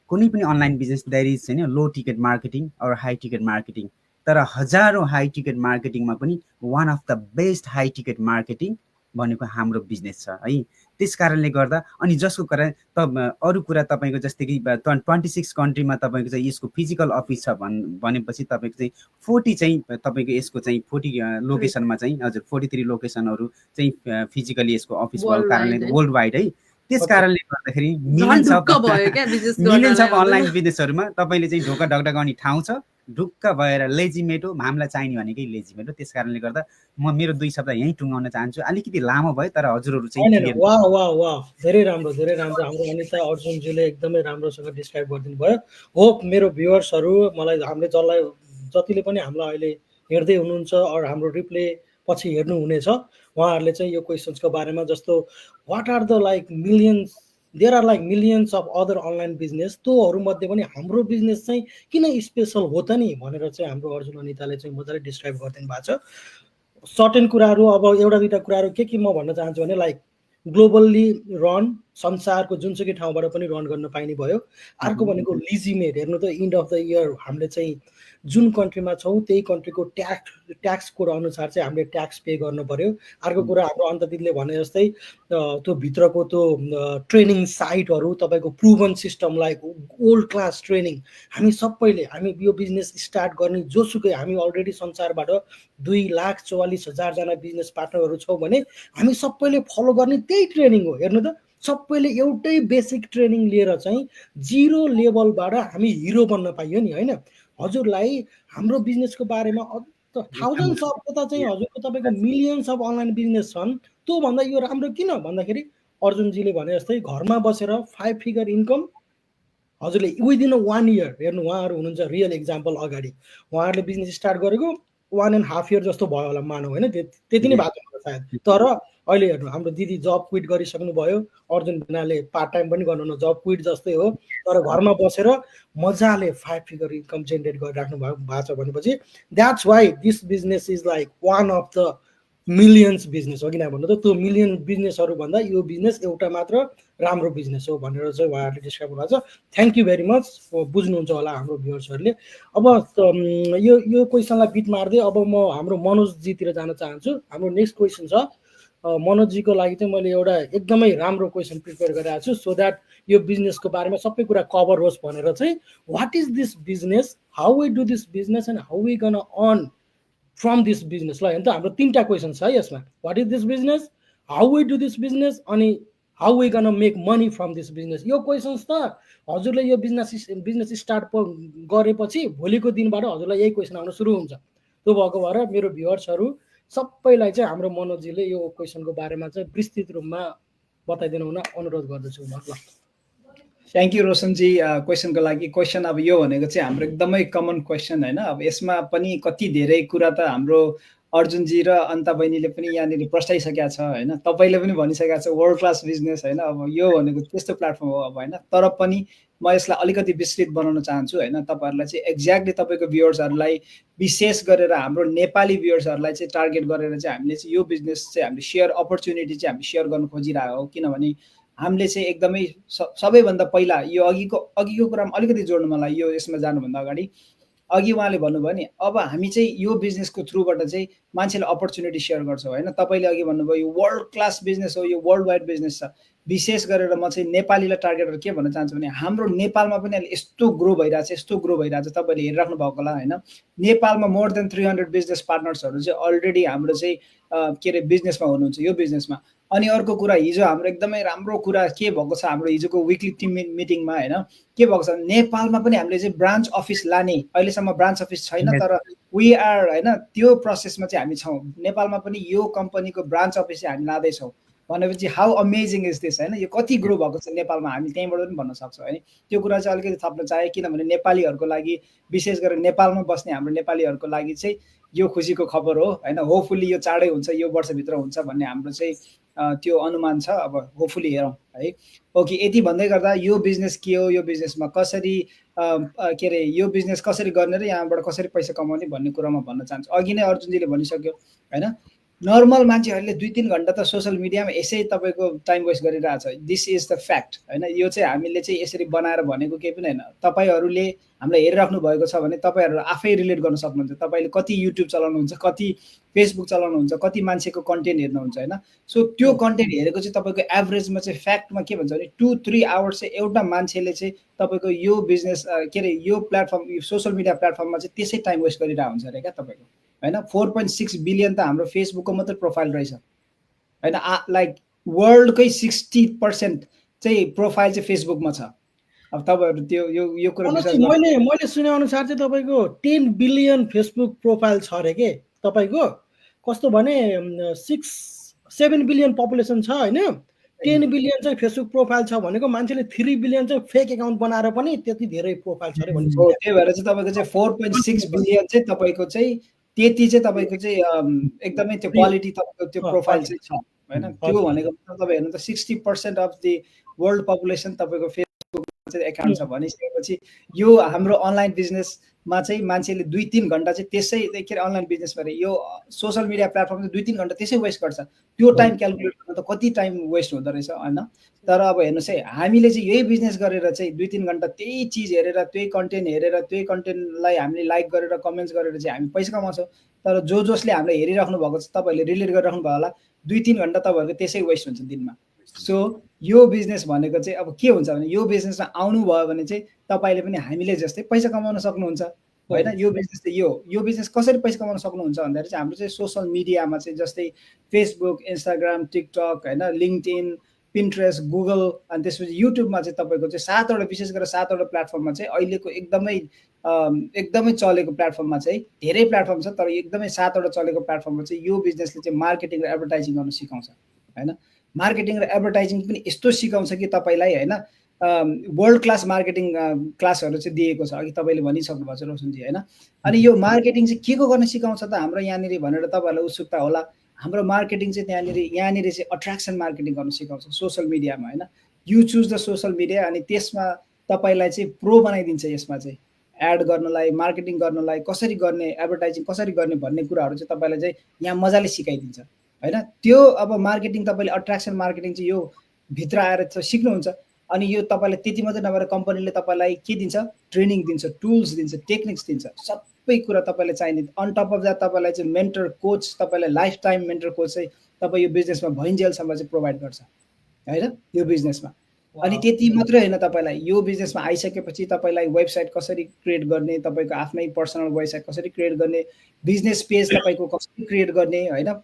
कुनै पनि अनलाइन बिजनेस देयर इज होइन low ticket marketing or high ticket marketing, तर हजारौँ हाई टिकट मार्केटिङमा पनि one of the best high ticket marketing भनेको हाम्रो बिजनेस छ है। त्यस कारणले गर्दा अनि जसको कारण अरू कुरा तपाईँको जस्तै कि 26 कन्ट्रीमा तपाईँको चाहिँ यसको फिजिकल अफिस छ भनेपछि तपाईँको चाहिँ 40 चाहिँ तपाईँको यसको चाहिँ 40 लोकेसनमा चाहिँ हजुर 43 लोकेसनहरू चाहिँ फिजिकली यसको अफिस भएको कारणले वर्ल्ड वाइड है। त्यस कारणले गर्दाखेरि मिलियन्स अफ अनलाइन बिजनेसहरूमा तपाईँले चाहिँ ढोका ढकढकाउने ठाउँ छ, ढुक्क भएर लेजिमेट हो, हामीलाई चाहिने भनेकै लेजिमेट हो। त्यस कारणले गर्दा म मेरो 2 शब्द यहीँ टुङ्गाउन चाहन्छु। अलिकति लामो भयो तर हजुरहरू चाहिँ वाह धेरै राम्रो हाम्रो अनिता अर्जुनजीले एकदमै राम्रोसँग डिस्क्राइब गरिदिनु भयो। होप मेरो भ्युअर्सहरू मलाई हामीले जतिले पनि हामीलाई अहिले हेर्दै हुनुहुन्छ अरू हाम्रो रिप्ले पछि हेर्नुहुनेछ उहाँहरूले चाहिँ यो क्वेसन्सको बारेमा जस्तो what are the like millions there are like millions of other online business, त्योहरूमध्ये पनि हाम्रो बिजनेस चाहिँ किन स्पेसल हो त नि भनेर चाहिँ हाम्रो अर्जुन अनिताले चाहिँ मजाले डिस्क्राइब गरिदिनु भएको छ। सर्टेन कुराहरू अब एउटा दुईवटा कुराहरू के म भन्न चाहन्छु भने लाइक ग्लोबल्ली रन संसारको जुनसुकै ठाउँबाट पनि रन गर्न पाइने भयो। अर्को भनेको लिजिमेट, हेर्नु त इन्ड अफ द इयर हामीले चाहिँ जुन कन्ट्रीमा छौँ त्यही कन्ट्रीको ट्याक्स कोड अनुसार चाहिँ हामीले ट्याक्स पे गर्नु पर्यो। अर्को कुरा हाम्रो अन्तदिदीले भने जस्तै त्यो भित्रको त्यो ट्रेनिङ साइटहरू तपाईँको proven system like old class training हामी हामी यो बिजनेस स्टार्ट गर्ने जोसुकै हामी अलरेडी संसारबाट 2,44,000 जना बिजनेस पार्टनरहरू छौँ भने हामी सबैले फलो गर्ने त्यही ट्रेनिङ हो। हेर्नु त सबैले एउटै बेसिक ट्रेनिङ लिएर चाहिँ 0 लेभलबाट हामी हिरो बन्न पाइयो नि होइन। हजुरलाई हाम्रो बिजनेसको बारेमा थाउजन्ड्स अफ यता चाहिँ हजुरको तपाईँको मिलियन्स अफ अनलाइन बिजनेस छन्, त्यो भन्दा यो राम्रो किन भन्दाखेरि अर्जुनजीले भने जस्तै घरमा बसेर 5 फिगर इन्कम हजुरले विदिन 1 इयर, हेर्नु उहाँहरू हुनुहुन्छ रियल इक्जाम्पल। अगाडि उहाँहरूले बिजनेस स्टार्ट गरेको 1.5 इयर जस्तो भयो होला मानौ होइन, त्यति नै भएको होला सायद। तर अहिले हेर्नु हाम्रो दिदी जब क्विट गरिसक्नु भयो, अर्जुन भिनाले पार्ट टाइम पनि गर्नु जब क्विट जस्तै हो, तर घरमा बसेर मजाले 5 फिगर इन्कम जेनेरेट गरिराख्नु भएको छ भनेपछि that's why this business is like one of the millions business हो। किन भन्नु त त्यो मिलियन बिजनेसहरू भन्दा यो बिजनेस एउटा मात्र राम्रो बिजनेस हो भनेर चाहिँ उहाँहरूले डिस्क्राइब गर्नुभएको छ। थ्याङ्क यू भेरी मच, बुझ्नुहुन्छ होला हाम्रो भ्युअर्सहरूले। अब यो क्वेसनलाई बिट मार्दै अब म हाम्रो मनोजजीतिर जान चाहन्छु। हाम्रो नेक्स्ट क्वेसन छ मनोजजीको लागि चाहिँ मैले एउटा एकदमै राम्रो क्वेसन प्रिपेयर गरिरहेको छु सो द्याट यो बिजनेसको बारेमा सबै कुरा कभर होस् भनेर चाहिँ what is this business, how we do this business and how we gonna earn from this business. ल हेर्नु त हाम्रो 3टा क्वेसन छ है यसमा। What is this business, how we do this business अनि how we gonna make money from this business. यो क्वेसन्स त हजुरले यो बिजनेस स्टार्ट गरेपछि भोलिको दिनबाट हजुरलाई यही क्वेसन आउन सुरु हुन्छ। त्यो भएको भएर मेरो भ्युअर्सहरू सबैलाई चाहिँ हाम्रो मनोजीले यो क्वेसनको बारेमा चाहिँ विस्तृत रूपमा बताइदिनु हुन अनुरोध गर्दछु। ल थ्याङ्क यू रोशनजी क्वेसनको लागि। क्वेसन अब यो भनेको चाहिँ हाम्रो एकदमै कमन क्वेसन होइन। अब यसमा पनि कति धेरै कुरा त हाम्रो अर्जुनजी र अन्ता बहिनीले पनि यहाँनिर प्रस्ताइसकेका छ होइन, तपाईँले पनि भनिसकेका छ वर्ल्ड क्लास बिजनेस होइन। अब यो भनेको त्यस्तो प्लेटफर्म हो अब होइन। तर पनि म यसलाई अलिकति विस्तृत बनाउन चाहन्छु होइन, तपाईँहरूलाई चाहिँ एक्ज्याक्टली तपाईँको भ्युअर्सहरूलाई विशेष गरेर हाम्रो नेपाली भ्युअर्सहरूलाई चाहिँ टार्गेट गरेर चाहिँ हामीले चाहिँ यो बिजनेस चाहिँ हामीले सेयर अपर्च्युनिटी चाहिँ हामीले सेयर गर्न खोजिरहेको हो। किनभने हामीले चाहिँ एकदमै सबैभन्दा पहिला यो अघिको कुरामा अलिकति जोड्नु मलाई, यो यसमा जानुभन्दा अगाडि अघि उहाँले भन्नुभयो नि, अब हामी चाहिँ यो बिजनेसको थ्रुबाट चाहिँ मान्छेले अपर्च्युनिटी सेयर गर्छौँ होइन। तपाईँले अघि भन्नुभयो यो वर्ल्ड क्लास बिजनेस हो, यो वर्ल्ड वाइड बिजनेस छ। विशेष गरेर म चाहिँ नेपालीलाई टार्गेट गरेर के भन्न चाहन्छु भने हाम्रो नेपालमा पनि अहिले यस्तो ग्रो भइरहेछ, तपाईँले हेरिराख्नु भएको होला होइन। नेपालमा मोर देन 300 बिजनेस पार्टनर्सहरू चाहिँ अलरेडी हाम्रो चाहिँ के अरे बिजनेसमा हुनुहुन्छ, यो बिजनेसमा। अनि अर्को कुरा, हिजो हाम्रो एकदमै राम्रो कुरा के भएको छ, हाम्रो हिजोको विकली टिम मिटिङमा होइन के भएको छ, नेपालमा पनि हामीले चाहिँ ब्रान्च अफिस लाने, अहिलेसम्म ब्रान्च अफिस छैन तर वी आर होइन त्यो प्रोसेसमा चाहिँ हामी छौँ। नेपालमा पनि यो कम्पनीको ब्रान्च अफिस चाहिँ हामी लाँदैछौँ भनेपछि हाउ अमेजिङ इज दिस होइन। यो कति ग्रो भएको छ नेपालमा, हामी त्यहीँबाट पनि भन्न सक्छौँ है। त्यो कुरा चाहिँ अलिकति थप्न चाहे, किनभने नेपालीहरूको लागि, विशेष गरेर नेपालमा बस्ने हाम्रो नेपालीहरूको लागि चाहिँ यो खुसीको खबर हो होइन। होपफुल्ली यो चाँडै हुन्छ, यो वर्षभित्र हुन्छ भन्ने हाम्रो चाहिँ त्यो अनुमान छ। अब होपफुल्ली हेरौँ है। ओके, यति भन्दै गर्दा यो बिजनेस के हो, यो बिजनेसमा कसरी के अरे यो बिजनेस कसरी गर्ने र यहाँबाट कसरी पैसा कमाउने भन्ने कुरामा भन्न चाहन्छु। अघि नै अर्जुनजीले भनिसक्यो होइन। नर्मल मान्छेहरूले 2-3 घन्टा त सोसियल मिडियामा यसै तपाईँको टाइम वेस्ट गरिरहेछ। दिस इज द फ्याक्ट होइन। यो चाहिँ हामीले चाहिँ यसरी बनाएर भनेको केही पनि होइन। तपाईँहरूले हामीलाई हेरिराख्नु भएको छ भने तपाईँहरू आफै रिलेट गर्न सक्नुहुन्छ। तपाईँले कति युट्युब चलाउनुहुन्छ, कति फेसबुक चलाउनुहुन्छ, कति मान्छेको कन्टेन्ट हेर्नुहुन्छ होइन। सो त्यो कन्टेन्ट हेरेको चाहिँ तपाईँको एभरेजमा चाहिँ फ्याक्टमा के भन्छ भने 2-3 आवर्स चाहिँ एउटा मान्छेले चाहिँ तपाईँको यो बिजनेस के अरे यो प्लेटफर्म, यो सोसियल मिडिया प्लेटफर्ममा चाहिँ त्यसै टाइम वेस्ट गरिरहेको हुन्छ अरे क्या तपाईँको होइन। 4.6 बिलियन त हाम्रो फेसबुकको मात्रै प्रोफाइल रहेछ होइन। लाइक वर्ल्डकै 60% चाहिँ प्रोफाइल चाहिँ फेसबुकमा छ। अब तपाईँहरू त्यो यो कुरा मैले सुने अनुसार चाहिँ तपाईँको 10 बिलियन फेसबुक प्रोफाइल छ अरे के तपाईँको। कस्तो भने 6-7 बिलियन पपुलेसन छ होइन। 10 बिलियन चाहिँ फेसबुक प्रोफाइल छ भनेको मान्छेले 3 बिलियन चाहिँ फेक एकाउन्ट बनाएर पनि त्यति धेरै प्रोफाइल छ अरे भन्छ। त्यही भएर चाहिँ तपाईँको चाहिँ 4.6 बिलियन चाहिँ तपाईँको चाहिँ त्यति चाहिँ तपाईँको चाहिँ एकदमै त्यो क्वालिटी तपाईँको त्यो प्रोफाइल चाहिँ छ होइन। त्यो भनेको तपाईँ हेर्नु त 60% अफ दि वर्ल्ड पपुलेसन तपाईँको फेसबुकमा चाहिँ एकाउन्ट छ भनिसकेपछि यो हाम्रो अनलाइन बिजनेसमा चाहिँ मान्छेले 2-3 घन्टा चाहिँ त्यसै के अरे अनलाइन बिजनेसमा यो सोसियल मिडिया प्लेटफर्ममा 2-3 घन्टा त्यसै वेस्ट गर्छ। त्यो टाइम क्यालकुलेट गर्दा त कति टाइम वेस्ट हुँदो रहेछ होइन। तर अब हेर्नुहोस् है, हामीले चाहिँ यही बिजनेस गरेर चाहिँ 2-3 घन्टा त्यही चिज हेरेर, त्यही कन्टेन्ट हेरेर, त्यही कन्टेन्टलाई हामीले लाइक गरेर कमेन्ट्स गरेर चाहिँ हामी पैसा कमाउँछौँ। तर जसले हामीले हेरिराख्नु भएको छ, तपाईँहरूले रिलेट गरिराख्नु भयो होला, 2-3 घन्टा तपाईँहरूको त्यसै वेस्ट हुन्छ दिनमा। सो यो बिजनेस भनेको चाहिँ अब के हुन्छ भने यो बिजनेसमा आउनुभयो भने चाहिँ तपाईँले पनि हामीले जस्तै पैसा कमाउन सक्नुहुन्छ होइन। यो बिजनेस चाहिँ यो बिजनेस कसरी पैसा कमाउन सक्नुहुन्छ भन्दाखेरि चाहिँ हाम्रो चाहिँ सोसियल मिडियामा चाहिँ जस्तै फेसबुक, इन्स्टाग्राम, टिकटक होइन, लिङ्क्डइन, पिन्ट्रेस्ट, गुगल अनि त्यसपछि युट्युबमा चाहिँ तपाईँको चाहिँ 7वटा, विशेष गरेर 7वटा प्लेटफर्ममा चाहिँ अहिलेको एकदमै चलेको प्लेटफर्ममा चाहिँ धेरै प्लेटफर्म छ तर एकदमै 7वटा चलेको प्लेटफर्ममा चाहिँ यो बिजनेसले चाहिँ मार्केटिङ र एडभर्टाइजिङ गर्न सिकाउँछ होइन। मार्केटिङ र एडभर्टाइजिङ पनि यस्तो सिकाउँछ कि तपाईँलाई होइन वर्ल्ड क्लास मार्केटिङ क्लासहरू चाहिँ दिएको छ। अघि तपाईँले भनिसक्नु भएको छ रोशनजी होइन। अनि यो मार्केटिङ चाहिँ के को गर्न सिकाउँछ त हाम्रो यहाँनिर भनेर तपाईँहरूलाई उत्सुकता होला। हाम्रो मार्केटिङ चाहिँ यहाँनिर चाहिँ अट्र्याक्सन मार्केटिङ गर्न सिकाउँछ सोसियल मिडियामा होइन। You choose the social media अनि त्यसमा तपाईँलाई चाहिँ प्रो बनाइदिन्छ। यसमा चाहिँ एड गर्नलाई, मार्केटिङ गर्नलाई, कसरी गर्ने, एडभर्टाइजिङ कसरी गर्ने भन्ने कुराहरू चाहिँ तपाईँलाई चाहिँ यहाँ मजाले सिकाइदिन्छ होइन। त्यो अब मार्केटिङ तपाईँले अट्र्याक्सन मार्केटिङ चाहिँ यो भित्र आएर चाहिँ सिक्नुहुन्छ। अनि यो तपाईँलाई त्यति मात्रै नभएर कम्पनीले तपाईँलाई के दिन्छ, ट्रेनिङ दिन्छ, टुल्स दिन्छ, टेक्निक्स दिन्छ, सबै कुरा तपाईँलाई चाहिने। अन टप अफ द्याट तपाईँलाई चाहिँ मेन्टर कोच, तपाईँलाई लाइफ टाइम मेन्टर कोच चाहिँ तपाईँ यो बिजनेसमा भइन्जेलसम्म चाहिँ प्रोभाइड गर्छ होइन यो बिजनेसमा। अनि त्यति मात्रै होइन, तपाईँलाई यो बिजनेसमा आइसकेपछि तपाईँलाई वेबसाइट कसरी क्रिएट गर्ने, तपाईँको आफ्नै पर्सनल वेबसाइट कसरी क्रिएट गर्ने, बिजनेस पेज तपाईँको कसरी क्रिएट गर्ने होइन।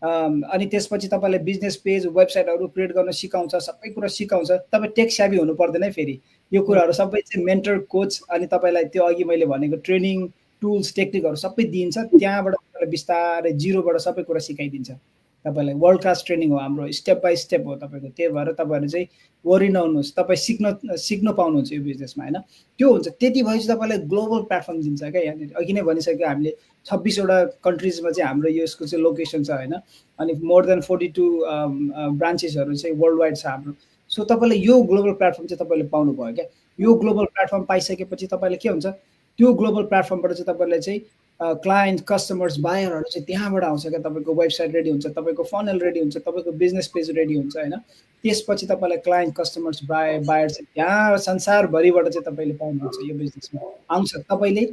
अनि त्यसपछि तपाईँलाई बिजनेस पेज, वेबसाइटहरू क्रिएट गर्न सिकाउँछ, सबै कुरा सिकाउँछ। तपाईँ टेक स्याभी हुनु पर्दैन फेरि, यो कुराहरू सबै चाहिँ मेन्टर कोच अनि तपाईँलाई त्यो अघि मैले भनेको ट्रेनिङ, टुल्स, टेक्निकहरू सबै दिइन्छ। त्यहाँबाट तपाईँलाई बिस्तारै जिरोबाट सबै कुरा सिकाइदिन्छ तपाईँलाई वर्ल्ड क्लास ट्रेनिङ हो हाम्रो, स्टेप बाई स्टेप हो तपाईँको। त्यही भएर तपाईँहरू चाहिँ वरि नहुनुहोस्, तपाईँ सिक्न पाउनुहुन्छ यो बिजनेसमा होइन। त्यो हुन्छ, त्यति भएपछि तपाईँलाई ग्लोबल प्लेटफर्म दिन्छ क्या यहाँनिर। अघि नै भनिसक्यो हामीले 26वटा कन्ट्रिजमा चाहिँ हाम्रो यसको चाहिँ लोकेसन छ होइन, अनि मोर देन 42 ब्रान्चेसहरू चाहिँ वर्ल्ड वाइड छ हाम्रो। सो तपाईँले यो ग्लोबल प्लेटफर्म चाहिँ तपाईँले पाउनुभयो क्या। यो ग्लोबल प्लेटफर्म पाइसकेपछि तपाईँले के हुन्छ, त्यो ग्लोबल प्लेटफर्मबाट चाहिँ तपाईँलाई चाहिँ क्लाइन्ट, कस्टमर्स, बायरहरू चाहिँ त्यहाँबाट आउँछ क्या। तपाईँको वेबसाइट रेडी हुन्छ, तपाईँको फनल रेडी हुन्छ, तपाईँको बिजनेस पेज रेडी हुन्छ होइन। त्यसपछि तपाईँलाई क्लाइन्ट, कस्टमर्स, बायर चाहिँ त्यहाँ संसारभरिबाट चाहिँ तपाईँले पाउनुहुन्छ यो बिजनेसमा। आउँछ, तपाईँले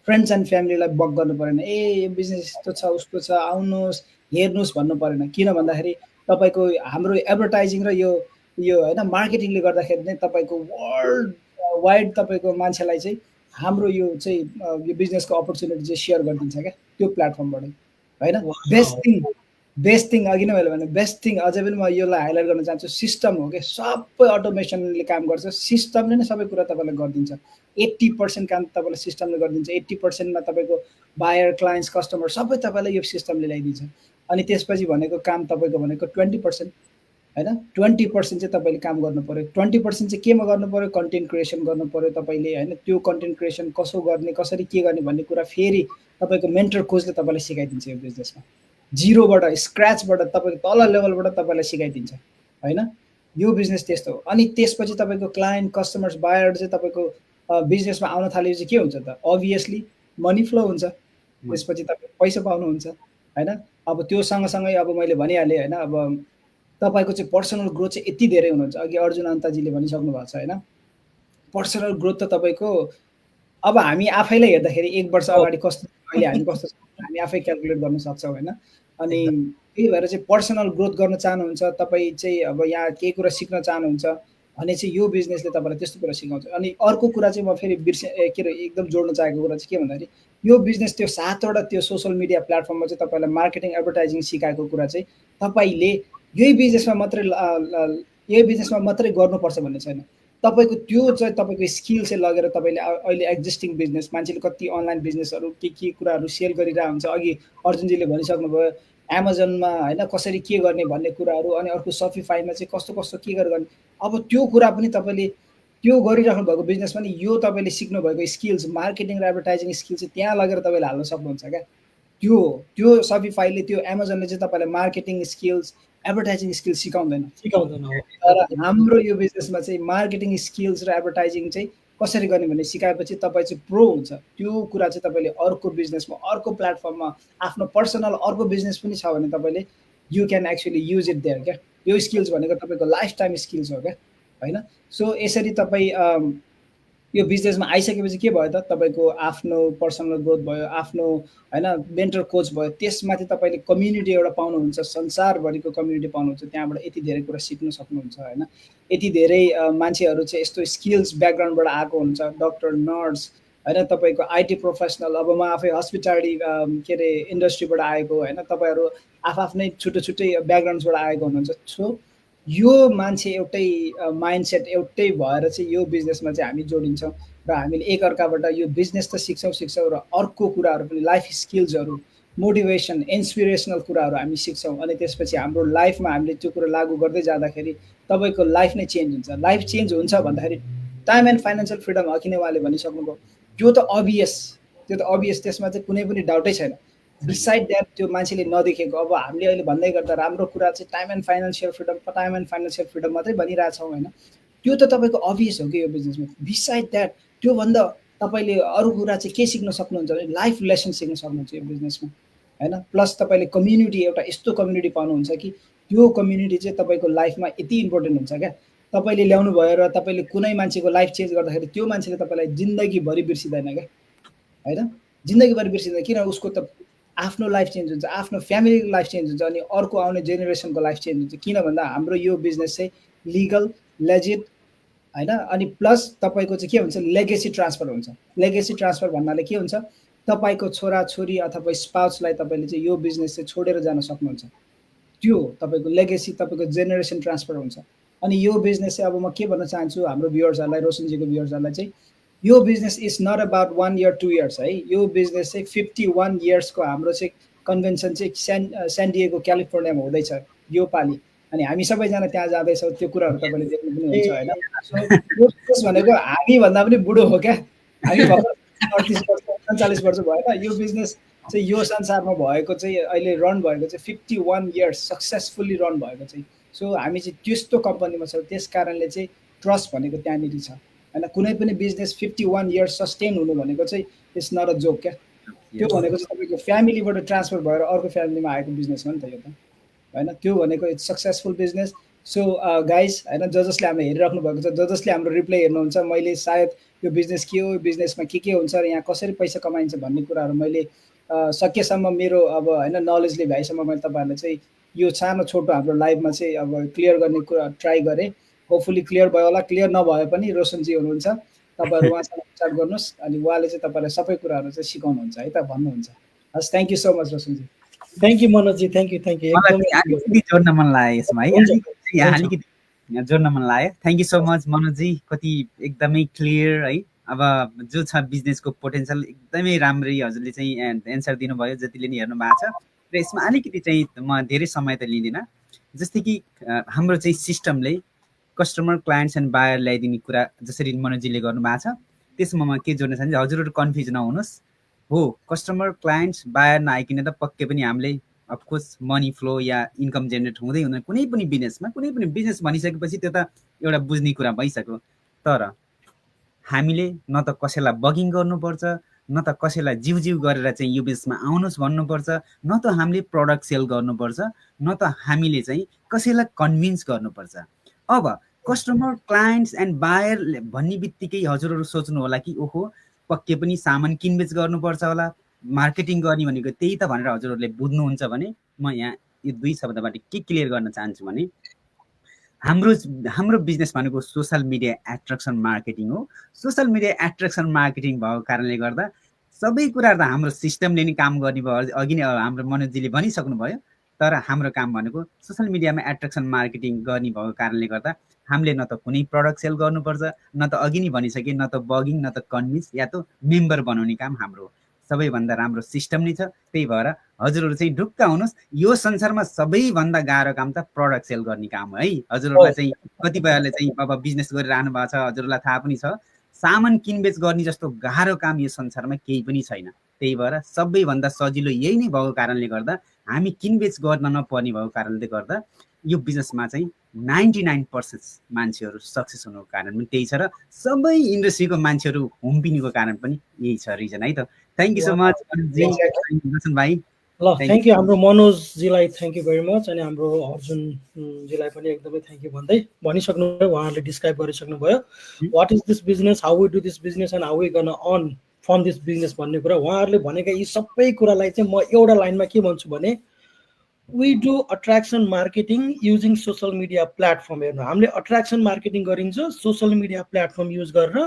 फ्रेन्ड्स एन्ड फ्यामिलीलाई बक गर्नु परेन, ए यो बिजनेस यस्तो छ उस्तो छ आउनुहोस् हेर्नुहोस् भन्नु परेन। किन भन्दाखेरि तपाईँको हाम्रो एडभर्टाइजिङ र यो होइन मार्केटिङले गर्दाखेरि नै तपाईँको वर्ल्ड वाइड तपाईँको मान्छेलाई चाहिँ हाम्रो यो चाहिँ यो बिजनेसको अपर्च्युनिटी चाहिँ सेयर गरिदिन्छ क्या त्यो प्लेटफर्मबाट होइन। बेस्ट थिङ अघि नै मैले भने बेस्ट थिङ अझै पनि म यसलाई हाइलाइट गर्न चाहन्छु, सिस्टम हो क्या। सबै अटोमेसनले काम गर्छ, सिस्टमले नै सबै कुरा तपाईँलाई गरिदिन्छ। 80% काम तपाईँलाई सिस्टमले गरिदिन्छ, 80%मा तपाईँको बायर, क्लाइन्ट्स, कस्टमर सबै तपाईँलाई यो सिस्टमले ल्याइदिन्छ। अनि त्यसपछि भनेको काम तपाईँको भनेको 20% होइन। 20% चाहिँ तपाईँले काम गर्नु पऱ्यो। 20% चाहिँ केमा गर्नु पऱ्यो, कन्टेन्ट क्रिएसन गर्नु पऱ्यो तपाईँले होइन। त्यो कन्टेन्ट क्रिएसन कसो गर्ने, कसरी के गर्ने भन्ने कुरा फेरि तपाईँको मेन्टर कोचले तपाईँलाई सिकाइदिन्छ यो बिजनेसमा। जिरोबाट, स्क्रैचबाट, तपाईँको तल लेभलबाट तपाईँलाई सिकाइदिन्छ होइन। यो बिजनेस त्यस्तो हो। अनि त्यसपछि तपाईँको क्लाइन्ट, कस्टमर्स, बायर चाहिँ तपाईँको बिजनेसमा आउन थालेपछि के हुन्छ त, अभियसली मनी फ्लो हुन्छ, त्यसपछि तपाईँ पैसा पाउनुहुन्छ होइन। अब त्यो सँगसँगै अब मैले भनिहालेँ होइन, अब तपाईँको चाहिँ पर्सनल ग्रोथ चाहिँ यति धेरै हुनुहुन्छ। अघि अर्जुन अन्ताजीले भनिसक्नु भएको छ होइन, पर्सनल ग्रोथ त तपाईँको अब हामी आफैलाई हेर्दाखेरि 1 वर्ष अगाडि कस्तो अहिले हामी कस्तो छौँ हामी आफै क्यालकुलेट गर्न सक्छौँ होइन। अनि त्यही भएर चाहिँ पर्सनल ग्रोथ गर्न चाहनुहुन्छ तपाईँ चाहिँ, अब यहाँ केही कुरा सिक्न चाहनुहुन्छ भने चाहिँ यो बिजनेसले तपाईँलाई त्यस्तो कुरा सिकाउँछ। अनि अर्को कुरा चाहिँ म फेरि के अरे एकदम जोड्न चाहेको कुरा चाहिँ के भन्दाखेरि यो बिजनेस त्यो 7वटा त्यो सोसल मिडिया प्लेटफर्ममा चाहिँ तपाईँलाई मार्केटिङ, एडभर्टाइजिङ सिकाएको कुरा चाहिँ तपाईँले यही बिजनेसमा मात्रै गर्नुपर्छ भन्ने छैन। तपाईँको त्यो चाहिँ तपाईँको स्किल चाहिँ लगेर तपाईँले अहिले एक्जिस्टिङ बिजनेस, मान्छेले कति अनलाइन बिजनेसहरू के कुराहरू सेल गरिरहेको हुन्छ। अघि अर्जुनजीले भनिसक्नुभयो एमाजोनमा होइन कसरी के गर्ने भन्ने कुराहरू, अनि अर्को सफिफाईमा चाहिँ कस्तो कस्तो के गरेर गर्ने। अब त्यो कुरा पनि तपाईँले त्यो गरिराख्नु भएको बिजनेस पनि यो तपाईँले सिक्नु भएको स्किल्स, मार्केटिङ र एडभर्टाइजिङ स्किल चाहिँ त्यहाँ लगेर तपाईँले हाल्न सक्नुहुन्छ क्या। त्यो सफिफाईले, त्यो एमाजोनले चाहिँ तपाईँलाई मार्केटिङ स्किल्स, एडभर्टाइजिङ स्किल्स सिकाउँदैन। तर हाम्रो यो बिजनेसमा चाहिँ मार्केटिङ स्किल्स र एडभर्टाइजिङ चाहिँ कसरी गर्ने भन्ने सिकाएपछि तपाईँ चाहिँ प्रो हुन्छ। त्यो कुरा चाहिँ तपाईँले अर्को बिजनेसमा, अर्को प्लेटफर्ममा, आफ्नो पर्सनल अर्को बिजनेस पनि छ भने तपाईँले you can actually use it there क्या। यो स्किल्स भनेको तपाईँको लाइफ टाइम स्किल्स हो क्या होइन। सो यसरी तपाईँ यो बिजनेसमा आइसकेपछि के भयो त, तपाईँको आफ्नो पर्सनल ग्रोथ भयो, आफ्नो होइन मेन्टर कोच भयो, त्यसमाथि तपाईँले कम्युनिटी एउटा पाउनुहुन्छ, संसारभरिको कम्युनिटी पाउनुहुन्छ। त्यहाँबाट यति धेरै कुरा सिक्न सक्नुहुन्छ होइन। यति धेरै मान्छेहरू चाहिँ यस्तो स्किल्स ब्याकग्राउन्डबाट आएको हुन्छ, डक्टर, नर्स होइन, तपाईँको आइटी प्रोफेसनल। अब म आफै हस्पिटालिटी के अरे इन्डस्ट्रीबाट आएको होइन, तपाईँहरू आफ्नै छुट्टै ब्याकग्राउन्ड्सबाट आएको हुनुहुन्छ। सो यो मान्छे एउटै माइन्डसेट एउटै भएर चाहिँ यो बिजनेसमा चाहिँ हामी जोडिन्छौँ र हामीले एकअर्काबाट यो बिजनेस त सिक्छौँ र अर्को कुराहरू पनि लाइफ स्किल्सहरू, मोटिभेसन, इन्सपिरेसनल कुराहरू हामी सिक्छौँ। अनि त्यसपछि हाम्रो लाइफमा हामीले त्यो कुरा लागू गर्दै जाँदाखेरि तपाईँको लाइफ नै चेन्ज हुन्छ। लाइफ चेन्ज हुन्छ भन्दाखेरि टाइम एन्ड फाइनेन्सियल फ्रिडम अघि नै उहाँले भनिसक्नुभयो, त्यो त अभियस, त्यसमा चाहिँ कुनै पनि डाउटै छैन। बिसाइड द्याट त्यो मान्छेले नदेखेको, अब हामीले अहिले भन्दै गर्दा राम्रो कुरा चाहिँ टाइम एन्ड फाइनेन्सियल फ्रिडम मात्रै भनिरहेछौँ होइन। त्यो त तपाईँको अभियस हो कि यो बिजनेसमा। बिसाइड द्याट त्योभन्दा तपाईँले अरू कुरा चाहिँ के सिक्न सक्नुहुन्छ भने लाइफ लेसन सिक्न सक्नुहुन्छ यो बिजनेसमा होइन। प्लस तपाईँले कम्युनिटी, एउटा यस्तो कम्युनिटी पाउनुहुन्छ कि त्यो कम्युनिटी चाहिँ तपाईँको लाइफमा यति इम्पोर्टेन्ट हुन्छ क्या। तपाईँले ल्याउनु भयो र तपाईँले कुनै मान्छेको लाइफ चेन्ज गर्दाखेरि त्यो मान्छेले तपाईँलाई जिन्दगीभरि बिर्सिँदैन क्या होइन। जिन्दगीभरि बिर्सिँदैन, किन उसको त आफ्नो लाइफ चेन्ज हुन्छ, आफ्नो फ्यामिलीको लाइफ चेन्ज हुन्छ, अनि अर्को आउने जेनेरेसनको लाइफ चेन्ज हुन्छ। किन भन्दा हाम्रो यो बिजनेस चाहिँ लिगल, लेजिट होइन। अनि प्लस तपाईँको चाहिँ के हुन्छ, लेगेसी ट्रान्सफर हुन्छ। लेगेसी ट्रान्सफर भन्नाले के हुन्छ, तपाईँको छोराछोरी अथवा स्पाउसलाई तपाईँले चाहिँ यो बिजनेस चाहिँ छोडेर जान सक्नुहुन्छ। त्यो तपाईँको लेगेसी, तपाईँको जेनेरेसन ट्रान्सफर हुन्छ। अनि यो बिजनेस चाहिँ अब म के भन्न चाहन्छु हाम्रो भ्युअर्सहरूलाई, रोशनजीको भ्युअर्सहरूलाई चाहिँ, यो business is not about 1 year 2 years है। यो बिजनेस चाहिँ 51 yearsको हाम्रो चाहिँ कन्भेन्सन चाहिँ सान डिएगो क्यालिफोर्नियामा हुँदैछ यो पालि, अनि हामी सबैजना त्यहाँ जाँदैछौँ। त्यो कुराहरू तपाईँले देख्नु पनि हुन्छ होइन। सो यो बिजनेस भनेको हामीभन्दा पनि बुढो हो क्या, हामी भर्खर 38 वर्ष 39 वर्ष भएन। यो बिजनेस चाहिँ यो संसारमा भएको चाहिँ अहिले रन भएको चाहिँ 51 इयर्स सक्सेसफुल्ली रन भएको चाहिँ। सो हामी चाहिँ त्यस्तो कम्पनीमा छौँ, त्यस कारणले चाहिँ ट्रस्ट भनेको त्यहाँनिर छ होइन। कुनै पनि बिजनेस 51 इयर्स सस्टेन हुनु भनेको चाहिँ इट्स नट अ जोक क्या। त्यो भनेको चाहिँ तपाईँको फ्यामिलीबाट ट्रान्सफर भएर अर्को फ्यामिलीमा आएको बिजनेस हो नि त यो त होइन। त्यो भनेको it's successful business. So guys होइन, जसले हामीलाई हेरिराख्नु भएको छ, जसले हाम्रो रिप्लाई हेर्नुहुन्छ, मैले सायद यो बिजनेस के हो, यो बिजनेसमा के हुन्छ र यहाँ कसरी पैसा कमाइन्छ भन्ने कुराहरू मैले सकेसम्म मेरो अब होइन नलेजले भ्याइसम्म मैले तपाईँहरूलाई चाहिँ यो सानो छोटो हाम्रो लाइभमा चाहिँ अब क्लियर गर्ने कुरा ट्राई गरेँ। होपफुली क्लियर भयो होला। क्लियर नभए पनि रोशनजी हुनुहुन्छ, तपाईँहरू उहाँसँग स्टार्ट गर्नुहोस्, अनि उहाँले चाहिँ तपाईँलाई सबै कुराहरू चाहिँ सिकाउनुहुन्छ है त, भन्नुहुन्छ। हस्, thank you so much Roshanji. Thank you Manojji, thank you अलिकति जोड्न मन लाग्यो यसमा है, अलिकति जोड्न मन लाग्यो। Thank you so much Manojji, कति एकदमै क्लियर है। अब जो छ बिजनेसको पोटेन्सियल एकदमै राम्ररी हजुरले चाहिँ एन्सर दिनुभयो, जतिले नि हेर्नु भएको छ। र यसमा अलिकति चाहिँ म धेरै समय त लिँदिनँ। जस्तै कि हाम्रो चाहिँ सिस्टमले कस्टमर, क्लायन्ट्स एन्ड बायर ल्याइदिने कुरा जसरी मनोजीले गर्नुभएको छ, त्यसमा म के जोड्न चाहन्छु, हजुरहरू कन्फ्युज नहुनुहोस्। हो, कस्टमर, क्लायन्ट्स, बायर नआइकन त पक्कै पनि हामीले अफकोर्स मनी फ्लो या इन्कम जेनेरेट हुँदै हुँदैन कुनै पनि बिजनेसमा। कुनै पनि बिजनेस भनिसकेपछि त्यो त एउटा बुझ्ने कुरा भइसक्यो। तर हामीले न त कसैलाई बगिङ गर्नुपर्छ, न त कसैलाई जिउ गरेर चाहिँ यो बिजनेसमा आउनुहोस् भन्नुपर्छ, न त हामीले प्रडक्ट सेल गर्नुपर्छ, न त हामीले चाहिँ कसैलाई कन्भिन्स गर्नुपर्छ। अब कस्टमर, क्लायन्ट्स एन्ड बायर भन्ने बित्तिकै हजुरहरू सोच्नु होला कि ओहो पक्कै पनि सामान किनबेच गर्नुपर्छ होला, मार्केटिङ गर्ने भनेको त्यही त भनेर हजुरहरूले बुझ्नुहुन्छ भने म यहाँ यो दुई शब्दबाट के क्लियर गर्न चाहन्छु भने हाम्रो बिजनेस भनेको सोसल मिडिया एट्र्याक्सन मार्केटिङ हो। सोसल मिडिया एट्र्याक्सन मार्केटिङ भएको कारणले गर्दा सबै कुराहरू त हाम्रो सिस्टमले नै काम गर्ने भयो। अघि नै हाम्रो मनोजजीले भनिसक्नुभयो। तर हाम्रो काम भनेको सोसल मिडियामा एट्र्याक्सन मार्केटिङ गर्ने भएको कारणले गर्दा हामीले न त कुनै प्रडक्ट सेल गर्नुपर्छ, न त अघि नै भनिसके, न त बगिङ, न त कन्भिन्स या त मेम्बर बनाउने काम हाम्रो सबैभन्दा राम्रो सिस्टम नै छ। त्यही भएर हजुरहरू चाहिँ ढुक्क हुनुहोस्, यो संसारमा सबैभन्दा गाह्रो काम त प्रडक्ट सेल गर्ने काम हो है। हजुरहरूलाई चाहिँ कतिपयले चाहिँ अब बिजनेस गरिरहनु भएको छ, हजुरहरूलाई थाहा पनि छ, सामान किनबेच गर्ने जस्तो गाह्रो काम यो संसारमा केही पनि छैन। त्यही भएर सबैभन्दा सजिलो यही नै भएको कारणले गर्दा हामी किनबेच गर्न नपर्ने भएको कारणले गर्दा यो बिजनेसमा चाहिँ 99% मान्छेहरू सक्सेस हुनुको कारण पनि त्यही छ र सबै इन्डस्ट्रीको मान्छेहरू हुम्पिनुको कारण पनि यही छ रिजन है त। Thank you so much Roshan भाइ। ल थ्याङ्क यू हाम्रो मनोजजीलाई थ्याङ्क यू भेरी मच, अनि हाम्रो अर्जुनजीलाई पनि एकदमै थ्याङ्क यू भनिसक्नुभयो। उहाँहरूले डिस्क्राइब गरिसक्नुभयो what is this business, how we do this business and how we gonna earn from this business भन्ने कुरा। उहाँहरूले भनेका यी सबै कुरालाई चाहिँ म एउटा लाइनमा के भन्छु भने we do attraction marketing using social media platform। हेर्नु, हामीले अट्र्याक्सन मार्केटिङ गरिन्छ सोसल मिडिया प्लेटफर्म युज गरेर।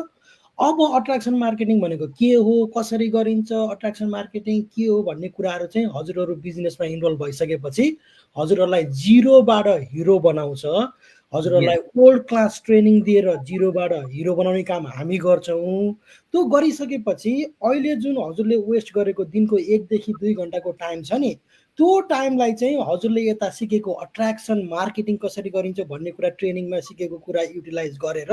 अब अट्र्याक्सन मार्केटिङ भनेको के हो, कसरी गरिन्छ, अट्र्याक्सन मार्केटिङ के हो भन्ने कुराहरू चाहिँ हजुरहरू बिजनेसमा इन्भल्भ भइसकेपछि हजुरहरूलाई जिरोबाट हिरो बनाउँछ। हजुरहरूलाई वर्ल्ड क्लास ट्रेनिङ दिएर जिरोबाट हिरो बनाउने काम हामी गर्छौँ। त्यो गरिसकेपछि अहिले जुन हजुरले वेस्ट गरेको दिनको 1 देखि 2 घन्टाको टाइम छ नि, त्यो टाइमलाई चाहिँ हजुरले यता सिकेको अट्र्याक्सन मार्केटिङ कसरी गरिन्छ भन्ने कुरा, ट्रेनिङमा सिकेको कुरा युटिलाइज गरेर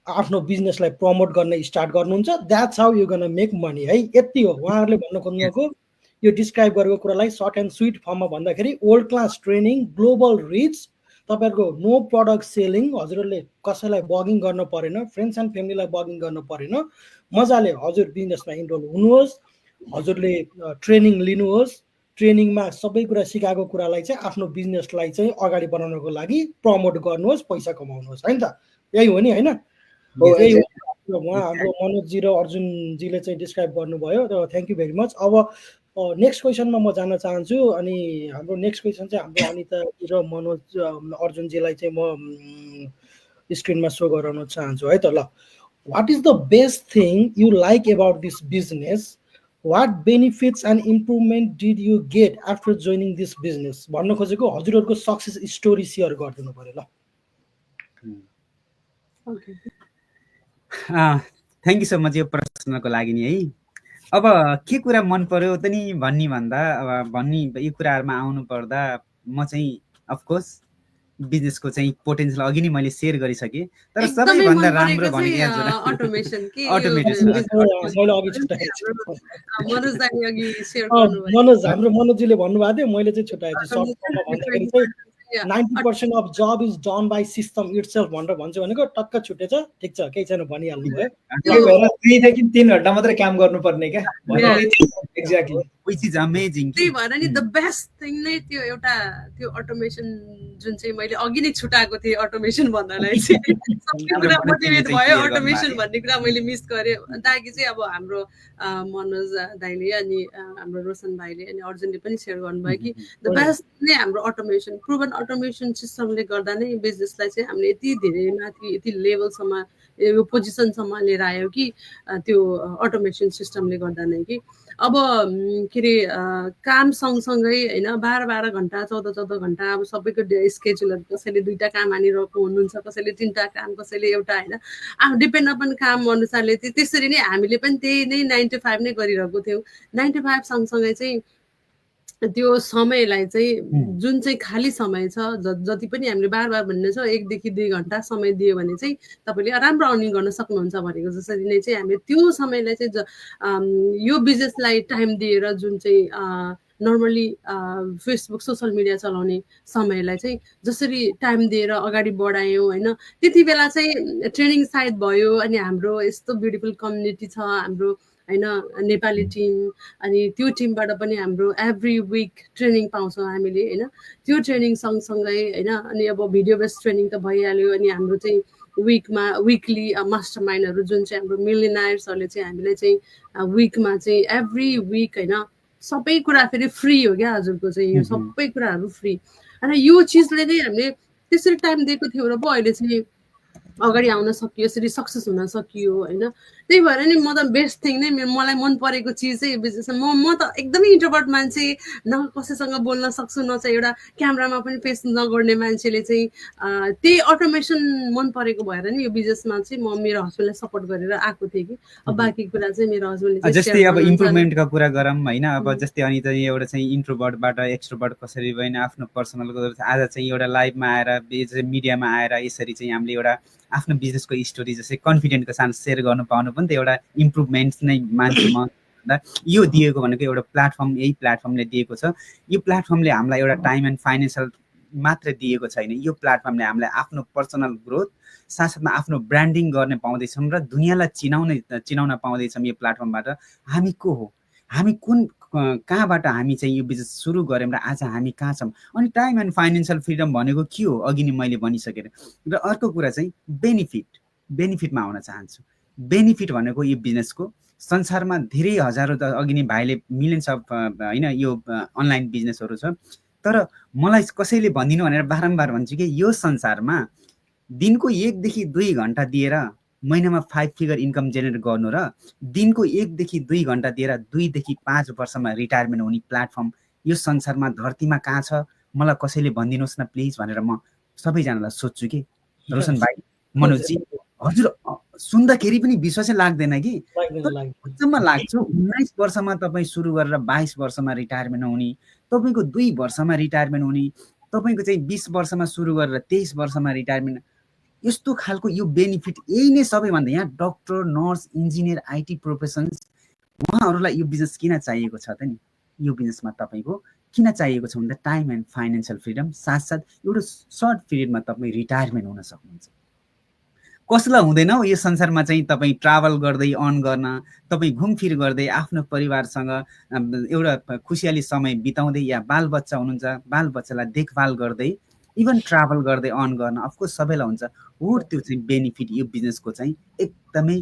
आफ्नो बिजनेसलाई प्रमोट गर्न स्टार्ट गर्नुहुन्छ। That's how you gonna make money है। यति हो उहाँहरूले भन्न खोज्नुको। यो डिस्क्राइब गरेको कुरालाई सर्ट एन्ड स्विट फर्ममा भन्दाखेरि world class training, global rich, तपाईँहरूको नो प्रडक्ट सेलिङ, हजुरहरूले कसैलाई बगिङ गर्न परेन, फ्रेन्ड्स एन्ड फ्यामिलीलाई बगिङ गर्न परेन, मजाले हजुर बिजनेसमा इनरोल हुनुहोस्, हजुरले ट्रेनिङ लिनुहोस्, ट्रेनिङमा सबै कुरा सिकाएको कुरालाई चाहिँ आफ्नो बिजनेसलाई चाहिँ अगाडि बढाउनको लागि प्रमोट गर्नुहोस्, पैसा कमाउनुहोस् है नि त। यही हो नि होइन? यही हो। उहाँ हाम्रो मनोजजी र अर्जुनजीले चाहिँ डिस्क्राइब गर्नुभयो र थ्याङ्क यू भेरी मच। अब नेक्स्ट क्वेसनमा म जान चाहन्छु, अनि हाम्रो नेक्स्ट क्वेसन चाहिँ हाम्रो अनिता र मनोज अर्जुनजीलाई चाहिँ म स्क्रिनमा सो गराउन चाहन्छु है त। ल, what is the best thing you like about this business, what benefits and improvement did you get after joining this business भन्न खोजेको हजुरहरूको सक्सेस स्टोरी शेयर गरिदिनु पर्यो। ल थ्याङ्क यू सो मच यो प्रश्नको लागि नि है। अब के कुरा मन पर्यो त नि भन्ने भन्दा अब भन्ने यो कुराहरूमा आउनु पर्दा म चाहिँ अफकोर्स बिजनेसको चाहिँ पोटेन्सियल अघि नै मैले सेयर गरिसकेँ, तर एकदमै सबैभन्दा मन राम्रो परेको भनेको चाहिँ यहाँ अटोमेसन के यो अटोमेसन मैले अघि छुट्याएछु। मनोज दाइले अघि सेयर अँ, गर्नुभयो हाम्रो मनोजीले भन्नुभएको थियो, मैले चाहिँ छुट्याएछु। सर्ट फर्ममा भन्दाखेरि चाहिँ Yeah. 90% of job is done by system itself भनेर भन्छु भनेको टक्क छुटेछ। ठिक छ, केही छैन, भनिहाल्नु भयो। त्यही भएर 2 देखि 3 घण्टा मात्रै काम गर्नुपर्ने क्या एक्ज्याक्टली which is amazing. त्यही भएर नि द बेस्ट थिङ नै त्यो एउटा त्यो अटोमेसन जुन चाहिँ मैले अघि नै छुटाएको थिएँ अटोमेसन भन्नलाई चाहिँ सबै कुरा मोटिभेट भयो अटोमेसन भन्ने कुरा मैले मिस गरेँ। ताकि चाहिँ अब हाम्रो मनोज दाइले अनि हाम्रो रोशन भाइले अनि अर्जुनले पनि सेयर गर्नुभयो कि द बेस्ट नै हाम्रो अटोमेसन प्रुभन अटोमेसन सिस्टमले गर्दा नै बिजनेसलाई चाहिँ हामीले यति धेरै माथि यति लेभलसम्म यो पोजिसनसम्म लिएर आयो कि त्यो अटोमेसन सिस्टमले गर्दा नै कि अब के अरे काम सँगसँगै होइन 12 घन्टा 14 घन्टा अब सबैको स्केड्युलहरू कसैले 2टा काम हानिरहेको हुनुहुन्छ, कसैले 3टा काम, कसैले एउटा होइन डिपेन्ड अपन काम अनुसारले त्यसरी नै हामीले पनि त्यही नै 9 to 5 नै गरिरहेको थियौँ। 9 to 5 सँगसँगै चाहिँ त्यो समयलाई चाहिँ जुन चाहिँ खाली समय छ जति पनि हामीले बार भन्ने छ 1 देखि 2 घन्टा समय दियो भने चाहिँ तपाईँले राम्रो अर्निङ गर्न सक्नुहुन्छ भनेको जसरी नै चाहिँ हामीले त्यो समयलाई चाहिँ यो बिजनेसलाई टाइम दिएर जुन चाहिँ नर्मली फेसबुक सोसल मिडिया चलाउने समयलाई चाहिँ जसरी टाइम दिएर अगाडि बढायौँ होइन, त्यति बेला चाहिँ ट्रेनिङ साइट भयो अनि हाम्रो यस्तो ब्युटिफुल कम्युनिटी छ हाम्रो होइन नेपाली टिम, अनि त्यो टिमबाट पनि हाम्रो एभ्री विक ट्रेनिङ पाउँछौँ हामीले होइन। त्यो ट्रेनिङ सँगसँगै होइन अनि अब भिडियो बेस्ड ट्रेनिङ त भइहाल्यो अनि हाम्रो चाहिँ विकली मास्टर माइन्डहरू जुन चाहिँ हाम्रो मिलियनायर्सहरूले चाहिँ हामीलाई चाहिँ विकमा चाहिँ एभ्री विक होइन सबै कुरा फेरि फ्री हो क्या हजुरको चाहिँ यो सबै कुराहरू फ्री। अनि यो चिजले नै हामीले त्यसरी टाइम दिएको थियो र पो अहिले चाहिँ अगाडि आउन सकियो, यसरी सक्सेस हुन सकियो होइन। त्यही भएर नि म त बेस्ट थिङ नै मलाई मन परेको चिज चाहिँ बिजनेसमा म त एकदमै इन्ट्रोभर्ट मान्छे, न कसैसँग बोल्न सक्छु न चाहिँ एउटा क्यामेरामा पनि फेस नगर्ने मान्छेले चाहिँ त्यही अटोमेसन मन परेको भएर नि यो बिजनेसमा चाहिँ म मेरो हस्बेन्डलाई सपोर्ट गरेर आएको थिएँ कि अब बाँकी कुरा चाहिँ मेरो हस्बेन्डले जस्तै अब इम्प्रुभमेन्टका कुरा गरौँ होइन। अब जस्तै अनि त एउटा चाहिँ इन्ट्रोभर्टबाट एक्सट्रोभर्ट कसरी भयो भने आफ्नो पर्सनलको आज चाहिँ एउटा लाइभमा आएर मिडियामा आएर यसरी चाहिँ हामीले एउटा आफ्नो बिजनेसको स्टोरी जस्तै कन्फिडेन्टको साथ सेयर गर्नु पाउनु पनि त एउटा इम्प्रुभमेन्ट नै मान्छु म। यो दिएको भनेको एउटा प्लेटफर्म, यही प्लेटफर्मले दिएको छ। यो प्लेटफर्मले हामीलाई एउटा टाइम एन्ड फाइनेन्सियल मात्र दिएको छैन, यो प्लेटफर्मले हामीलाई आफ्नो पर्सनल ग्रोथ साथसाथमा आफ्नो ब्रान्डिङ गर्ने पाउँदैछौँ र दुनियाँलाई चिनाउन पाउँदैछौँ यो प्लेटफर्मबाट। हामी को हो, हामी कुन कहाँबाट हामी चाहिँ यो बिजनेस सुरु गऱ्यौँ र आज हामी कहाँ छौँ। अनि टाइम एन्ड फाइनेन्सियल फ्रिडम भनेको के हो अघि नै मैले भनिसकेँ। र अर्को कुरा चाहिँ बेनिफिटमा आउन चाहन्छु। बेनिफिट भनेको यो बिजनेसको संसारमा धेरै हजारौँ अघि नै भाइले मिलियन्स अफ होइन यो अनलाइन बिजनेसहरू छ, तर मलाई कसैले भनिदिनु भनेर बारम्बार भन्छु कि यो संसारमा दिनको 1 देखि 2 घन्टा दिएर महिनामा 5 फिगर इन्कम जेनेरेट गर्नु र दिनको 1 देखि 2 घन्टा दिएर 2 देखि 5 वर्षमा रिटायरमेन्ट हुने प्लेटफर्म यो संसारमा धरतीमा कहाँ छ मलाई कसैले भनिदिनुहोस् न प्लिज भनेर म सबैजनालाई सोध्छु कि रोशन भाइ, मनोजी, हजुर सुन्दाखेरि पनि विश्वासै लाग्दैन कि अचम्म लाग्छ। 19 वर्षमा तपाईँ सुरु गरेर 22 वर्षमा रिटायरमेन्ट हुने, तपाईँको 2 वर्षमा रिटायरमेन्ट हुने, तपाईँको चाहिँ 20 वर्षमा सुरु गरेर 23 वर्षमा रिटायरमेन्ट, यस्तो खालको यो बेनिफिट यही नै सबैभन्दा। यहाँ डक्टर, नर्स, इन्जिनियर, आइटी प्रोफेसन्स उहाँहरूलाई यो बिजनेस किन चाहिएको छ त नि? यो बिजनेसमा तपाईँको किन चाहिएको छ भन्दा टाइम एन्ड फाइनेन्सियल फ्रिडम साथसाथ एउटा सर्ट पिरियडमा तपाईँ रिटायरमेन्ट हुन सक्नुहुन्छ। कसलाई हुँदैन हो यो संसारमा चाहिँ तपाईँ ट्राभल गर्दै अर्न गर्न, तपाईँ घुमफिर गर्दै आफ्नो परिवारसँग एउटा खुसियाली समय बिताउँदै या बालबच्चा हुनुहुन्छ बालबच्चालाई देखभाल गर्दै इभन ट्राभल गर्दै अर्न गर्न अफकोर्स सबैलाई हुन्छ हो। त्यो चाहिँ बेनिफिट यो बिजनेसको चाहिँ एकदमै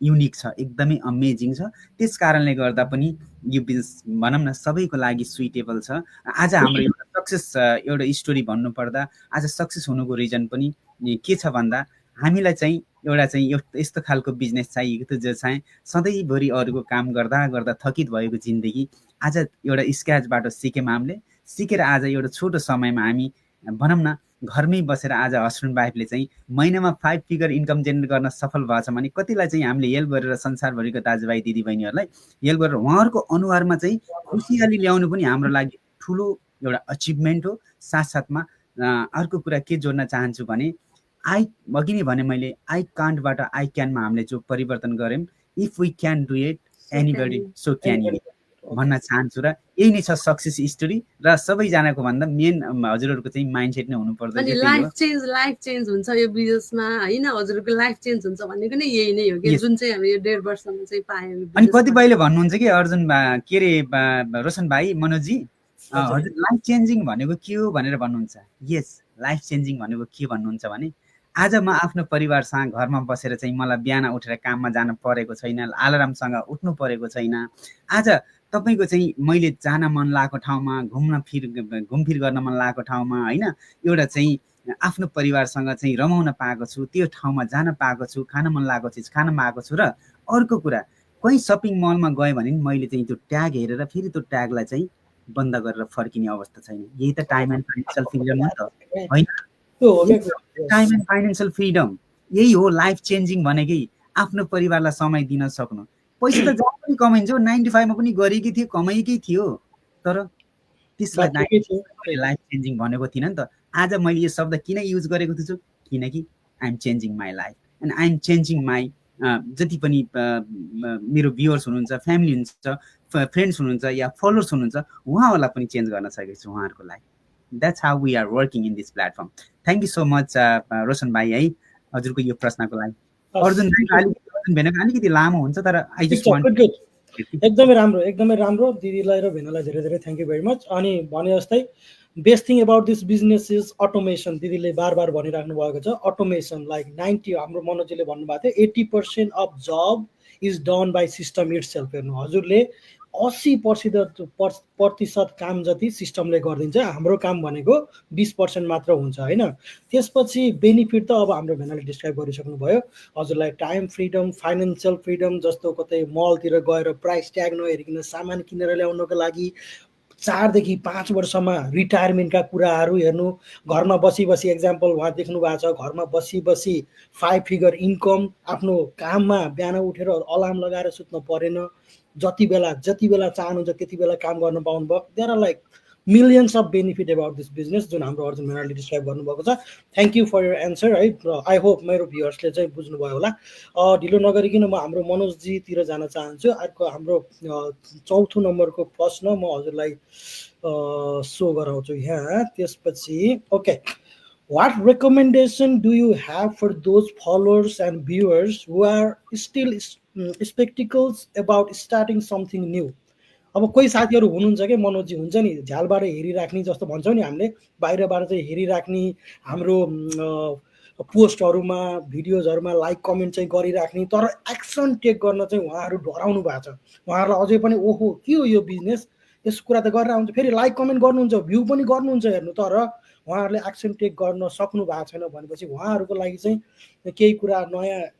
युनिक छ, एकदमै अमेजिङ छ। त्यस कारणले गर्दा पनि यो बिजनेस भनौँ न सबैको लागि सुइटेबल छ। आज हाम्रो एउटा सक्सेस एउटा स्टोरी भन्नुपर्दा आज सक्सेस हुनुको रिजन पनि के छ भन्दा हामीलाई चाहिँ एउटा चाहिँ यस्तो खालको बिजनेस चाहिएको थियो जो चाहिँ सधैँभरि अरूको काम गर्दा गर्दा थकित भएको जिन्दगी आज एउटा स्क्रचबाट सिक्यौँ हामीले। सिकेर आज एउटा छोटो समयमा हामी भनौँ न घरमै बसेर आज हस्बेन्ड वाइफले चाहिँ महिनामा 5 फिगर इन्कम जेनेरेट गर्न सफल भएको छ भने कतिलाई चाहिँ हामीले हेल्प गरेर संसारभरिको दाजुभाइ दिदीबहिनीहरूलाई हेल्प गरेर उहाँहरूको अनुहारमा चाहिँ खुसियाली ल्याउनु पनि हाम्रो लागि ठुलो एउटा अचिभमेन्ट हो। साथसाथमा अर्को कुरा के जोड्न चाहन्छु भने अघि नै भने मैले आई कान्टबाट आई क्यानमा हामीले जो परिवर्तन गऱ्यौँ, if we can do it anybody so can you भन्न चाहन्छु। र यही नै छ सक्सेस स्टोरी र सबैजनाको भन्दा मेन हजुरहरूको चाहिँ माइन्डसेट नै हुनुपर्छ। अनि लाइफ चेन्ज हुन्छ यो बिजनेसमा हैन, हजुरको लाइफ चेन्ज हुन्छ भनेको नै यही नै हो कि जुन चाहिँ हामी यो 1.5 वर्षमा चाहिँ पायौँ। अनि कतिपयले भन्नुहुन्छ कि अर्जुन के रे रोशन भाइ, मनोजी हजुर लाइफ चेन्जिङ भनेको के हो भनेर भन्नुहुन्छ। यस, लाइफ चेन्जिङ भनेको के भन्नुहुन्छ भने आज म आफ्नो परिवारसँग घरमा बसेर चाहिँ मलाई बिहान उठेर काममा जानु परेको छैन, अलार्मसँग उठ्नु परेको छैन। आज तपाईँको चाहिँ मैले जान मन लागेको ठाउँमा घुमफिर गर्न मन लागेको ठाउँमा होइन, एउटा चाहिँ आफ्नो परिवारसँग चाहिँ रमाउन पाएको छु, त्यो ठाउँमा जान पाएको छु, खान मन लागेको चिज खान पाएको छु। र अर्को कुरा, कहीँ सपिङ मलमा गएँ भने मैले चाहिँ त्यो ट्याग हेरेर फेरि त्यो ट्यागलाई चाहिँ बन्द गरेर फर्किने अवस्था छैन। यही त टाइम एन्ड फाइनेन्सियल फ्रिडम हो त होइन? टाइम एन्ड फाइनेन्सियल फ्रिडम यही हो लाइफ चेन्जिङ भनेकै। आफ्नो परिवारलाई समय दिन सक्नु। पैसा त जहाँ पनि कमाइन्छ, 95 मा पनि गरेकै थियो, कमाइकै थियो, तर त्यसलाई लाइफ चेन्जिङ भनेको थिएन नि त। आज मैले यो शब्द किन युज गरेको छु? किनकि I am changing my life and I am changing my जति पनि मेरो भ्युअर्स हुनुहुन्छ, फ्यामिली हुनुहुन्छ, फ्रेन्ड्स हुनुहुन्छ या फलोवर्स हुनुहुन्छ, उहाँहरूलाई पनि चेन्ज गर्न सकेको छु उहाँहरूको life. That's how we are working in this platform. Thank you so much Roshan भाइ है हजुरको यो प्रश्नको लागि। अर्जुन भेनाको अलिकति लामो हुन्छ तर आई जस्ट वान्ट एकदमै राम्रो दिदीलाई र भेनालाई धेरै धेरै थ्याङ्क यू भेरी मच। अनि भने जस्तै best thing about this business is automation. दिदीले बार भनिराख्नु भएको छ अटोमेसन। लाइक 90 हाम्रो मनोजीले भन्नुभएको थियो 80% of job is done by system itself. हेर्नु हजुरले 80% काम जति सिस्टमले गरिदिन्छ, हाम्रो काम भनेको 20% मात्र हुन्छ होइन। त्यसपछि बेनिफिट त अब हाम्रो भेनाले डिस्क्राइब गरिसक्नु भयो। हजुरलाई टाइम फ्रिडम, फाइनेन्सियल फ्रिडम, जस्तो कतै मलतिर गएर प्राइस ट्याग नहेरिकन सामान किनेर ल्याउनको लागि 4 देखि 5 वर्षमा रिटायरमेन्टका कुराहरू हेर्नु। घरमा बसी एक्जाम्पल उहाँ देख्नु भएको छ, घरमा बसी 5 फिगर इन्कम, आफ्नो काममा बिहान उठेर अलार्म लगाएर सुत्नु परेन, जति बेला चाहनुहुन्छ त्यति बेला काम गर्न पाउनुभयो। There are like millions of benefit about this business जुन हाम्रो अर्जुन भेनाले डिस्क्राइब गर्नुभएको छ। Thank you for your answer है। आई होप मेरो भ्युअर्सले चाहिँ बुझ्नुभयो होला। ढिलो नगरिकन म हाम्रो मनोजजीतिर जान चाहन्छु। अर्को हाम्रो 4थो नम्बरको प्रश्न म हजुरलाई सो गराउँछु यहाँ। त्यसपछि okay, what recommendation do you have for those followers and viewers who are still skeptical about starting something new? अब कोही साथीहरू हुनुहुन्छ कि मनोजी, हुन्छ नि झ्यालबाट हेरिराख्ने जस्तो भन्छौँ नि हामीले, बाहिरबाट चाहिँ हेरिराख्ने, हाम्रो पोस्टहरूमा भिडियोजहरूमा लाइक कमेन्ट चाहिँ गरिराख्ने, तर एक्सन टेक गर्न चाहिँ उहाँहरू डराउनु भएको छ। उहाँहरूलाई अझै पनि ओहो के हो यो बिजनेस, यस कुरा त गरेर आउँछ, फेरि लाइक कमेन्ट गर्नुहुन्छ, भ्यू पनि गर्नुहुन्छ हेर्नु, तर उहाँहरूले एक्सन टेक गर्न सक्नु भएको छैन भनेपछि उहाँहरूको लागि चाहिँ केही कुरा नयाँ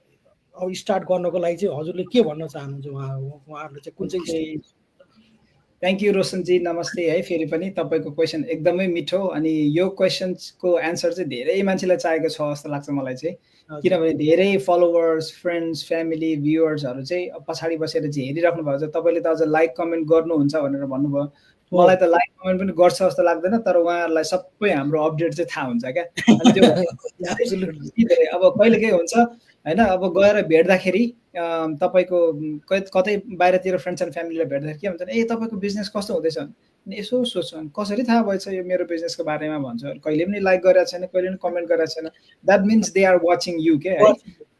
अब स्टार्ट गर्नको लागि चाहिँ हजुरले के भन्न चाहनुहुन्छ? उहाँहरूले चाहिँ कुन चाहिँ? थ्याङ्क यू रोशनजी, नमस्ते है। फेरि पनि तपाईँको क्वेसन एकदमै मिठो, अनि यो क्वेसनको एन्सर चाहिँ धेरै मान्छेलाई चाहिएको छ जस्तो लाग्छ मलाई चाहिँ। किनभने धेरै फलोवर्स, फ्रेन्ड्स, फ्यामिली, भ्युअर्सहरू चाहिँ पछाडि बसेर चाहिँ हेरिराख्नु भएको छ। तपाईँले त अझ लाइक कमेन्ट गर्नुहुन्छ भनेर भन्नुभयो। मलाई त लाइक कमेन्ट पनि गर्छ जस्तो लाग्दैन, तर उहाँहरूलाई सबै हाम्रो अपडेट चाहिँ थाहा हुन्छ क्या। अनि त्यो अब कहिले के हुन्छ होइन, अब गएर भेट्दाखेरि तपाईँको कतै बाहिरतिर फ्रेन्ड्स एन्ड फ्यामिलीलाई भेट्दाखेरि के भन्छ भने ए तपाईँको बिजनेस कस्तो हुँदैछ, यसो सोध्छन् कसरी थाहा भएछ यो मेरो बिजनेसको बारेमा भन्छ। कहिले पनि लाइक गरेको छैन, कहिले पनि कमेन्ट गरेको छैन। That means they are watching you के है,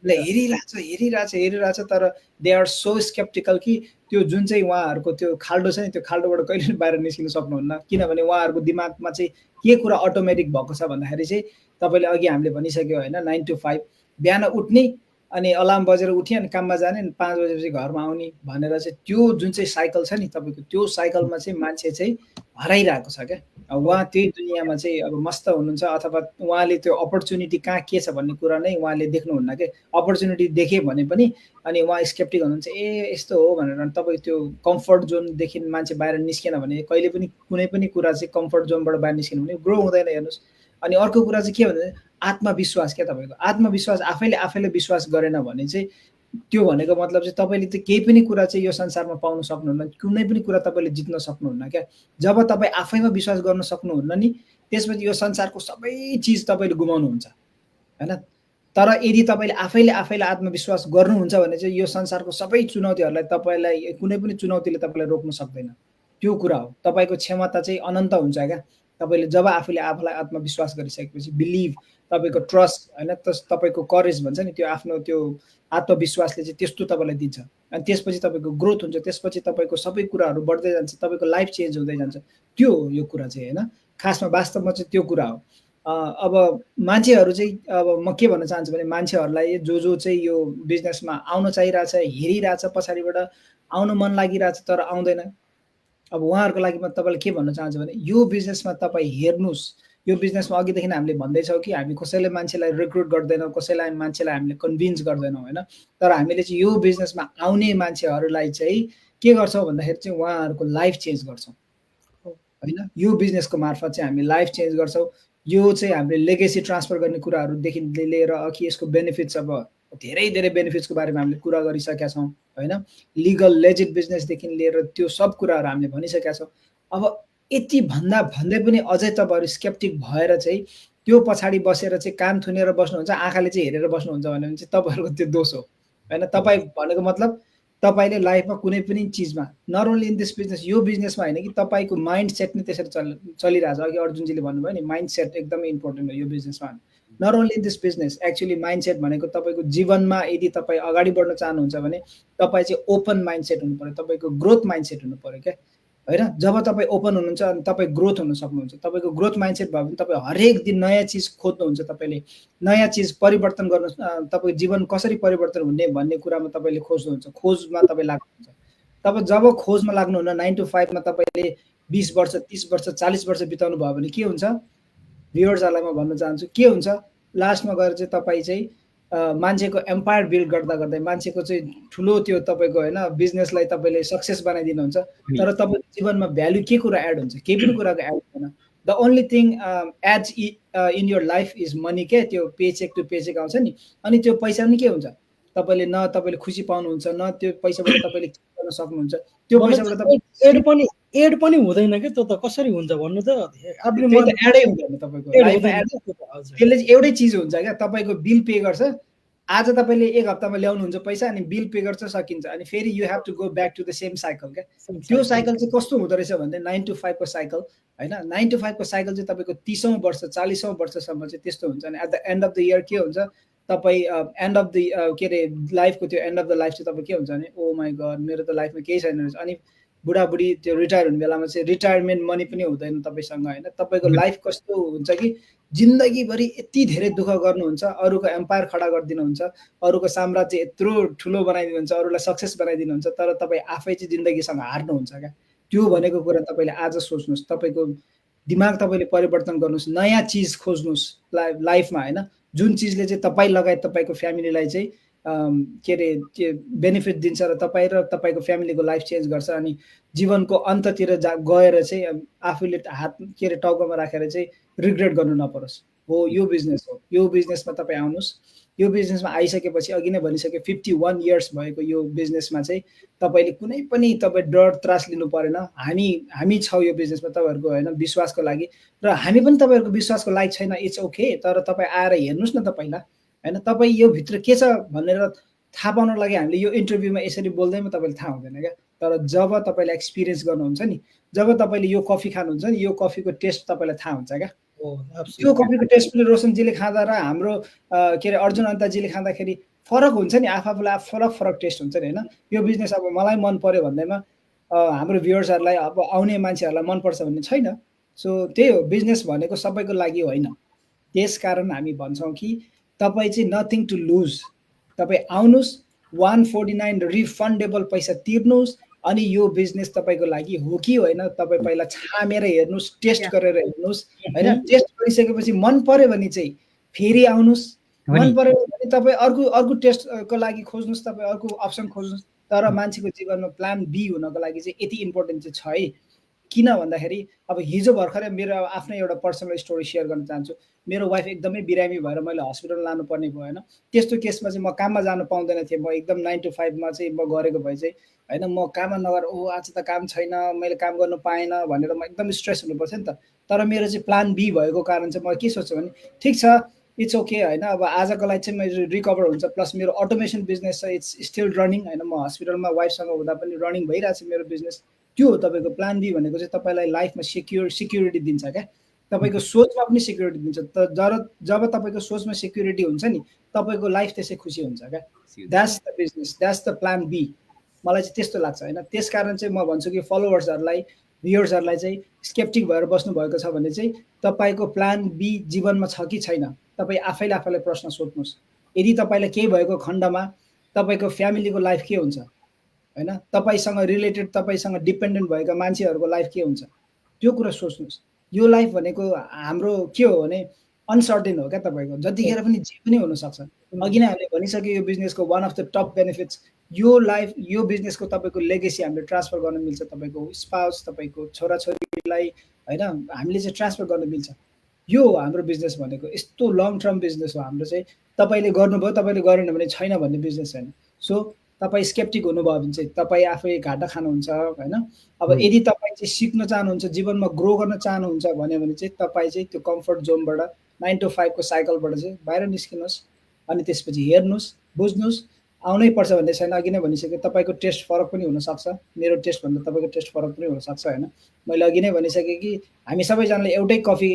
हेरिरहेछ, तर दे आर सो स्केप्टिकल कि त्यो जुन चाहिँ उहाँहरूको त्यो खाल्डो छ नि, त्यो खाल्डोबाट कहिले पनि बाहिर निस्किन सक्नुहुन्न। किनभने उहाँहरूको दिमागमा चाहिँ के कुरा अटोमेटिक भएको छ भन्दाखेरि चाहिँ तपाईँले अघि हामीले भनिसक्यो होइन, 9 to 5 बिहान उठ्ने, अनि अलार्म बजेर उठ्यो, अनि काममा जाने, 5 बजेपछि घरमा आउने भनेर चाहिँ त्यो जुन चाहिँ साइकल छ नि तपाईँको, त्यो साइकलमा चाहिँ मान्छे चाहिँ हराइरहेको छ क्या। उहाँ त्यही दुनियाँमा चाहिँ अब मस्त हुनुहुन्छ, अथवा उहाँले त्यो अपर्च्युनिटी कहाँ के छ भन्ने कुरा नै उहाँले देख्नुहुन्न कि। अपर्च्युनिटी देखे भने पनि अनि उहाँ स्केप्टिक हुनुहुन्छ, ए यस्तो हो भनेर। तपाईँ त्यो कम्फर्ट जोनदेखि मान्छे बाहिर निस्केन भने, कहिले पनि कुनै पनि कुरा चाहिँ कम्फर्ट जोनबाट बाहिर निस्केन भने ग्रो हुँदैन। हेर्नुहोस् अनि अर्को कुरा चाहिँ के भने आत्मविश्वास क्या तपाईँको आत्मविश्वास आफैले विश्वास गरेन भने चाहिँ त्यो भनेको मतलब चाहिँ तपाईँले चाहिँ केही पनि कुरा चाहिँ यो संसारमा पाउन सक्नुहुन्न कुनै पनि कुरा तपाईँले जित्न सक्नुहुन्न क्या जब तपाईँ आफैमा विश्वास गर्न सक्नुहुन्न नि त्यसपछि यो संसारको सबै चिज तपाईँले गुमाउनुहुन्छ हैन तर यदि तपाईँले आफैले आत्मविश्वास गर्नुहुन्छ भने चाहिँ यो संसारको सबै चुनौतीहरूलाई तपाईँलाई कुनै पनि चुनौतीले तपाईँलाई रोक्न सक्दैन त्यो कुरा हो तपाईँको क्षमता चाहिँ अनन्त हुन्छ क्या तपाईँले जब आफूले आफूलाई आत्मविश्वास गरिसकेपछि बिलिभ तपाईँको ट्रस्ट हैन तपाईँको करेज भन्छ नि त्यो आफ्नो त्यो आत्मविश्वासले चाहिँ त्यस्तो तपाईँलाई दिन्छ अनि त्यसपछि तपाईँको ग्रोथ हुन्छ त्यसपछि तपाईँको सबै कुराहरू बढ्दै जान्छ तपाईँको लाइफ चेन्ज हुँदै जान्छ त्यो हो यो कुरा चाहिँ हैन खासमा वास्तवमा चाहिँ त्यो कुरा हो अब मान्छेहरू चाहिँ अब म के भन्न चाहन्छु भने मान्छेहरूलाई जो चाहिँ यो बिजनेसमा आउन चाहिरहेछ हेरिरहेछ पछाडिबाट आउन मन लागिरहेछ तर आउँदैन अब उहाँहरूको लागि म तपाईँलाई के भन्न चाहन्छु भने यो बिजनेसमा तपाईँ हेर्नुहोस् यो बिजनेसमा अघिदेखि हामीले भन्दैछौँ कि हामी कसैले मान्छेलाई रिक्रुट गर्दैनौँ कसैलाई मान्छेलाई हामीले कन्भिन्स गर्दैनौँ होइन तर हामीले चाहिँ यो बिजनेसमा आउने मान्छेहरूलाई चाहिँ के गर्छौँ भन्दाखेरि चाहिँ उहाँहरूको लाइफ चेन्ज गर्छौँ होइन यो बिजनेसको मार्फत चाहिँ हामी लाइफ चेन्ज गर्छौँ यो चाहिँ हामीले लेगेसी ट्रान्सफर गर्ने कुराहरूदेखि लिएर कि यसको बेनिफिट्स अब धेरै बेनिफिट्सको बारेमा हामीले कुरा गरिसकेका छौँ होइन लिगल लेजिट बिजनेसदेखि लिएर त्यो सब कुराहरू हामीले भनिसकेका छौँ अब यति भन्दै पनि अझै तपाईँहरू स्केप्टिक भएर चाहिँ त्यो पछाडि बसेर चाहिँ कान थुनेर बस्नुहुन्छ आँखाले चाहिँ हेरेर बस्नुहुन्छ भने चाहिँ तपाईँहरूको त्यो दोष हो होइन तपाईँ भनेको मतलब तपाईँले लाइफमा कुनै पनि चिजमा not only in this business यो बिजनेसमा होइन कि तपाईँको माइन्ड सेट नै त्यसरी चलिरहेछ अघि अर्जुनजीले भन्नुभयो नि माइन्ड सेट एकदमै इम्पोर्टेन्ट हो यो बिजनेसमा not only in this business actually mind set भनेको तपाईँको जीवनमा यदि तपाईँ अगाडि बढ्न चाहनुहुन्छ भने तपाईँ चाहिँ ओपन माइन्ड सेट हुनु पऱ्यो तपाईँको ग्रोथ माइन्ड सेट हुनु पऱ्यो क्या होइन जब तपाईँ ओपन हुनुहुन्छ अनि तपाईँ ग्रोथ हुन सक्नुहुन्छ तपाईँको ग्रोथ माइन्डसेट भयो भने तपाईँ हरेक दिन नयाँ चिज खोज्नुहुन्छ तपाईँले नयाँ चिज परिवर्तन गर्नु तपाईँको जीवन कसरी परिवर्तन हुने भन्ने कुरामा तपाईँले खोज्नुहुन्छ खोजमा तपाईँ लाग्नुहुन्छ तपाईँ जब खोजमा लाग्नुहुन्न 9 to 5 मा तपाईँले 20 वर्ष 30 वर्ष 40 वर्ष बिताउनु भयो भने के हुन्छ भ्युअर्सहरूलाई म भन्न चाहन्छु के हुन्छ लास्टमा गएर चाहिँ तपाईँ चाहिँ मान्छेको एम्पायर बिल्ड गर्दा मान्छेको चाहिँ ठुलो त्यो तपाईँको होइन बिजनेसलाई तपाईँले सक्सेस बनाइदिनुहुन्छ तर तपाईँको जीवनमा भ्यालु के कुरा एड हुन्छ केही पनि कुराको एड हुँदैन the only thing adds in your life is money क्या त्यो पेचेक टु पेचेक आउँछ नि अनि त्यो पैसा पनि के हुन्छ तपाईँले न तपाईँले खुसी पाउनुहुन्छ न त्यो पैसाबाट तपाईँले के गर्न सक्नुहुन्छ त्यो पैसाबाट तपाईँ एड पनि हुँदैन क्या त्यो त कसरी हुन्छ भन्नु त एडै हुँदैन तपाईँको लाइफमा त्यसले चाहिँ एउटै चिज हुन्छ क्या तपाईँको बिल पे गर्छ आज तपाईँले एक हप्तामा ल्याउनुहुन्छ पैसा अनि बिल पे गर्छ सकिन्छ अनि फेरि you have to go back to the same cycle क्या त्यो साइकल चाहिँ कस्तो हुँदो रहेछ भने 9 to 5 को साइकल होइन 9 to 5 को साइकल चाहिँ तपाईँको 30औं वर्ष 40औं वर्षसम्म चाहिँ त्यस्तो हुन्छ अनि at the end of the year के हुन्छ तपाईँ एन्ड अफ द के अरे लाइफको त्यो एन्ड अफ द लाइफ चाहिँ तपाईँ के हुन्छ भने ओ माई गड मेरो त लाइफमा केही छैन रहेछ अनि बुढाबुढी त्यो रिटायर हुने बेलामा चाहिँ रिटायरमेन्ट मनी पनि हुँदैन तपाईँसँग होइन तपाईँको लाइफ कस्तो हुन्छ कि जिन्दगीभरि यति धेरै दुःख गर्नुहुन्छ अरूको एम्पायर खडा गरिदिनुहुन्छ अरूको साम्राज्य यत्रो ठुलो बनाइदिनुहुन्छ अरूलाई सक्सेस बनाइदिनुहुन्छ तर तपाईँ आफै चाहिँ जिन्दगीसँग हार्नुहुन्छ क्या त्यो भनेको कुरा तपाईँले आज सोच्नुहोस् तपाईँको दिमाग तपाईँले परिवर्तन गर्नुहोस् नयाँ चिज खोज्नुहोस् लाइफमा होइन जुन चिजले चाहिँ तपाईँ लगायत तपाईँको फ्यामिलीलाई चाहिँ के अरे त्यो बेनिफिट दिन्छ र तपाईँको फ्यामिलीको लाइफ चेन्ज गर्छ अनि जीवनको अन्ततिर गएर चाहिँ आफूले हात के अरे टाउकोमा राखेर चाहिँ रिग्रेट गर्नु नपरोस् हो यो बिजनेस हो यो बिजनेसमा तपाईँ आउनुहोस् यो बिजनेसमा आइसकेपछि अघि नै भनिसके 51 इयर्स भएको यो बिजनेसमा चाहिँ तपाईँले कुनै पनि तपाईँ डर त्रास लिनु परेन हामी छौँ यो बिजनेसमा तपाईँहरूको होइन विश्वासको लागि र हामी पनि तपाईँहरूको विश्वासको लागि छैन इट्स ओके तर तपाईँ आएर हेर्नुहोस् न तपाईँलाई होइन तपाईँ यो भित्र के छ भनेर थाहा पाउनको लागि हामीले यो इन्टरभ्यूमा यसरी बोल्दैमा तपाईँले थाहा हुँदैन क्या तर जब तपाईँले एक्सपिरियन्स गर्नुहुन्छ नि जब तपाईँले यो कफी खानुहुन्छ नि यो कफीको टेस्ट तपाईँलाई थाहा हुन्छ क्या त्यो कफीको टेस्ट पनि रोशनजीले खाँदा र हाम्रो के अरे अर्जुन अन्ताजीले खाँदाखेरि फरक हुन्छ नि आफूलाई फरक टेस्ट हुन्छ नि होइन यो बिजनेस अब मलाई मन पर्यो भन्दैमा हाम्रो भ्युअर्सहरूलाई अब आउने मान्छेहरूलाई मनपर्छ भन्ने छैन सो त्यही हो बिजनेस भनेको सबैको लागि होइन त्यस कारण हामी भन्छौँ कि तपाईँ चाहिँ नथिङ टु लुज तपाईँ आउनुहोस् 149 रिफन्डेबल पैसा तिर्नुहोस् अनि यो बिजनेस तपाईँको लागि हो कि होइन तपाईँ पहिला छामेर हेर्नुहोस् टेस्ट गरेर हेर्नुहोस् होइन टेस्ट गरिसकेपछि मन पर्यो भने चाहिँ फेरि आउनुहोस् मन पर्यो भने तपाईँ अर्को टेस्टको लागि खोज्नुहोस् तपाईँ अर्को अप्सन खोज्नुहोस् तर मान्छेको जीवनमा प्लान बी हुनको लागि चाहिँ यति इम्पोर्टेन्ट चाहिँ छ है किन भन्दाखेरि अब हिजो भर्खरै मेरो आफ्नो एउटा पर्सनल स्टोरी सेयर गर्न चाहन्छु। मेरो वाइफ एकदमै बिरामी भएर मैले हस्पिटल लानुपर्ने भयो होइन। त्यस्तो केसमा चाहिँ म काममा जानु पाउँदैन थिएँ। म एकदम 9 to 5 मा चाहिँ म गरेको भए चाहिँ होइन, म काममा नगएर आज त काम छैन, मैले काम गर्नु पाएन भनेर म एकदम स्ट्रेस हुनुपर्छ नि त। तर मेरो चाहिँ प्लान बी भएको कारण चाहिँ म के सोच्छु भने ठिक छ, इट्स ओके होइन, अब आजको लागि चाहिँ मेरो रिकभर हुन्छ, प्लस मेरो अटोमेसन बिजनेस छ, इट्स स्टिल रनिङ होइन। म हस्पिटलमा वाइफसँग हुँदा पनि रनिङ भइरहेको छ मेरो बिजनेस। त्यो हो तपाईँको प्लान बी भनेको चाहिँ तपाईँलाई लाइफमा सिक्युरिटी दिन्छ क्या, तपाईँको सोचमा पनि सिक्युरिटी दिन्छ। जब तपाईँको सोचमा सिक्युरिटी हुन्छ नि तपाईँको लाइफ त्यसै खुसी हुन्छ क्या। That's the business, that's the plan B. मलाई चाहिँ त्यस्तो लाग्छ होइन। त्यस कारण चाहिँ म भन्छु कि फलोवर्सहरूलाई, भ्युअर्सहरूलाई चाहिँ स्केप्टिक भएर बस्नुभएको छ भने चाहिँ तपाईँको प्लान बी जीवनमा छ कि छैन, तपाईँ आफैलाई प्रश्न सोध्नुहोस्। यदि तपाईँलाई केही भएको खण्डमा तपाईँको फ्यामिलीको लाइफ के हुन्छ होइन, तपाईँसँग रिलेटेड, तपाईँसँग डिपेन्डेन्ट भएका मान्छेहरूको लाइफ के हुन्छ, त्यो कुरा सोच्नुहोस्। यो लाइफ भनेको हाम्रो के हो भने अनसर्टेन हो क्या, तपाईँको जतिखेर पनि जे पनि हुनसक्छ। अघि नै हामीले भनिसक्यो यो बिजनेसको one of the top benefits, यो लाइफ, यो बिजनेसको तपाईँको लेगेसी हामीले ट्रान्सफर गर्न मिल्छ। तपाईँको स्पाउस, तपाईँको छोराछोरीलाई होइन हामीले चाहिँ ट्रान्सफर गर्न मिल्छ। यो हो हाम्रो बिजनेस भनेको, यस्तो लङ टर्म बिजनेस हो हाम्रो चाहिँ। तपाईँले गर्नुभयो, तपाईँले गरेन भने छैन भन्ने बिजनेस छैन। सो तपाईँ स्केप्टिक हुनुभयो भने चाहिँ तपाईँ आफै घाटा खानुहुन्छ होइन। अब यदि तपाईँ चाहिँ सिक्न चाहनुहुन्छ, जीवनमा ग्रो गर्न चाहनुहुन्छ भने चाहिँ तपाईँ चाहिँ त्यो कम्फर्ट जोनबाट 9 to 5 को साइकलबाट चाहिँ बाहिर निस्किनुहोस्। अनि त्यसपछि हेर्नुहोस्, बुझ्नुहोस्, आउनै पर्छ भन्ने छैन। अघि नै भनिसकेँ तपाईँको टेस्ट फरक पनि हुनसक्छ, मेरो टेस्टभन्दा तपाईँको टेस्ट फरक पनि हुनसक्छ होइन। मैले अघि नै भनिसकेँ कि हामी सबैजनाले एउटै कफी